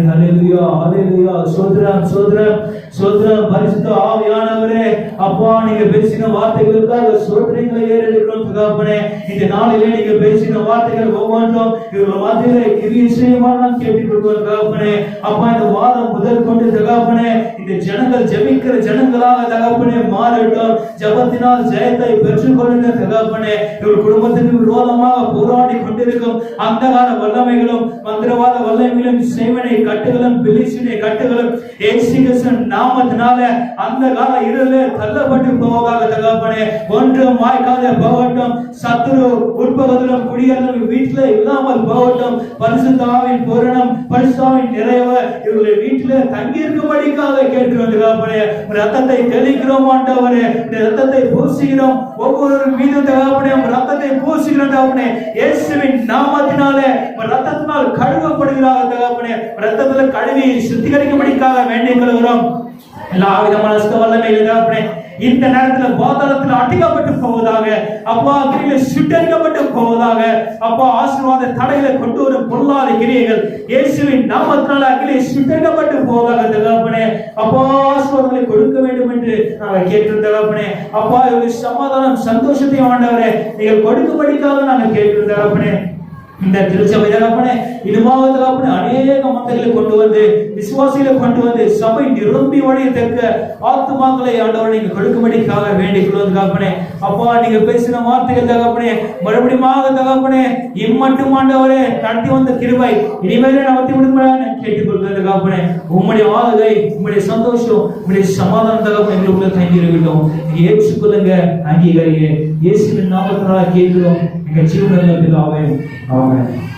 ஹல்லேலூயா, ஹல்லேலூயா. சோத்ரம் சோத்ரம் சோத்ரம். பரிசுத்த ஆவியானவரே, அப்பா நீங்க பேசின வார்த்தைகளுக்காக சோத்ரங்களை ஏறெடுக்கிறோம் தகப்பனே. இந்த நாளிலே நீங்க பேசின வார்த்தைகள் ஒவ்வொன்றும் இவர்கள் மத்தியிலே கிரியை செய்யுமாறு நான் கேட்டுக்கொள்கிறோம் தகப்பனே. அப்பா இந்த வாரம் முதல் கொண்டு தகப்பனே, இந்த ஜனங்கள் ஜெபிக்கிற ஜனங்களாக தகப்பனே மாறட்டும். ஜபத்தினால் ஜெயத்தை பெற்றுக்கொள்ளுங்க தகப்பனே. இவர் குடும்பத்துக்கு விரோதமாக போராடி கொண்டிருக்கும் அந்தகார வல்லமைகளும் மந்திரவாத வல்லமைகளும் செய்வனை கட்டுகளும் பிலிசினை கட்டுகளும் இயேசுவின் நாமத்தினால அந்த கால இருளே தள்ளப்பட்டு போவதாக தகப்பனே. ஒன்றும் வாய்க்காத போகட்டும். சத்துரு உட்பகுதியிலும் குடியேறும் வீட்டில இல்லாமல் போகட்டும். பரிசுத்தாவின் பூரணம், பரிசுத்தாவின் நிறைவு இவருடைய வீட்டில தங்கி இருக்கும்படிக்காக கேட்கிறோம் தகப்பனே. ரத்தத்தை தெளிக்கிறோம் ஆண்டவரே, ரத்தத்தை பூசுகிறோம் ஒவ்வொரு மீது தகப்பனே. ரத்தத்தை பூசுகிறோம் தகப்பனே. இயேசுவின் நாமத்தினாலே ரத்தத்தினால் கழுவப்படுகிறார் தகப்பனே. ரத்தத்தில் கழுவி சுத்திகரிக்கும்படிக்காக வேண்டிக் கொள்கிறோம். எல்லா விதமான வல்லமையில தகப்பனே இந்த நேரத்தில் பாதாளத்தில் அடிக்கப்பட்டு போவதாக அப்பா, கிரியில சுட்டரிக்கப்பட்டு போவதாக அப்பா. ஆசீர்வாத தடைகளை கொண்டு வரும் பொல்லாத கிரியைகள் இயேசுவின் நாமத்தினால அகிலே சுட்டரிக்கப்பட்டு போவதாக தகப்பனே. அப்பா ஆசீர்வாதங்களை கொடுக்க வேண்டும் என்று நாங்கள் கேட்கிறோம் தகப்பனே. அப்பா இவருடைய சமாதானம் சந்தோஷத்தையும் ஆண்டவரே நீங்கள் கொடுக்கும்படிக்காக நாங்கள் கேட்கிறோம் தகப்பனே. இந்த திருச்சபை தகப்பனே இனிமாக தகப்பனே அநேக மக்களை கொண்டு வந்து விசுவாசிகளை கொண்டு வந்து சபை நிரம்பி வழியத்தக்க ஆத்துமாக்களை ஆண்டவரை நீங்க கொடுக்கும்படிக்காக வேண்டிக் கொள்வது தகப்பனே. அப்பா நீங்க பேசின வார்த்தைகள் தகப்பனே மறுபடியும் தகப்பனே இம்மட்டும் ஆண்டவரே நடத்தி வந்த கிருபை இனிமேலே நடத்தி விடும்படியாக கேட்டுக்கொள்வது தகப்பனே. உம்முடைய ஆளுகை உம்முடைய சந்தோஷம் உம்முடைய சமாதானம் தகப்பனே எங்களுக்குள்ள தங்கி இருக்கட்டும். நீங்க ஏற்றுக்கொள்ளுங்க, அங்கீகரிங்க. இயேசுவின் நாமத்தினால கேட்கிறோம் எங்கள் ஜீவனில் பிதாவே. ஆமென்.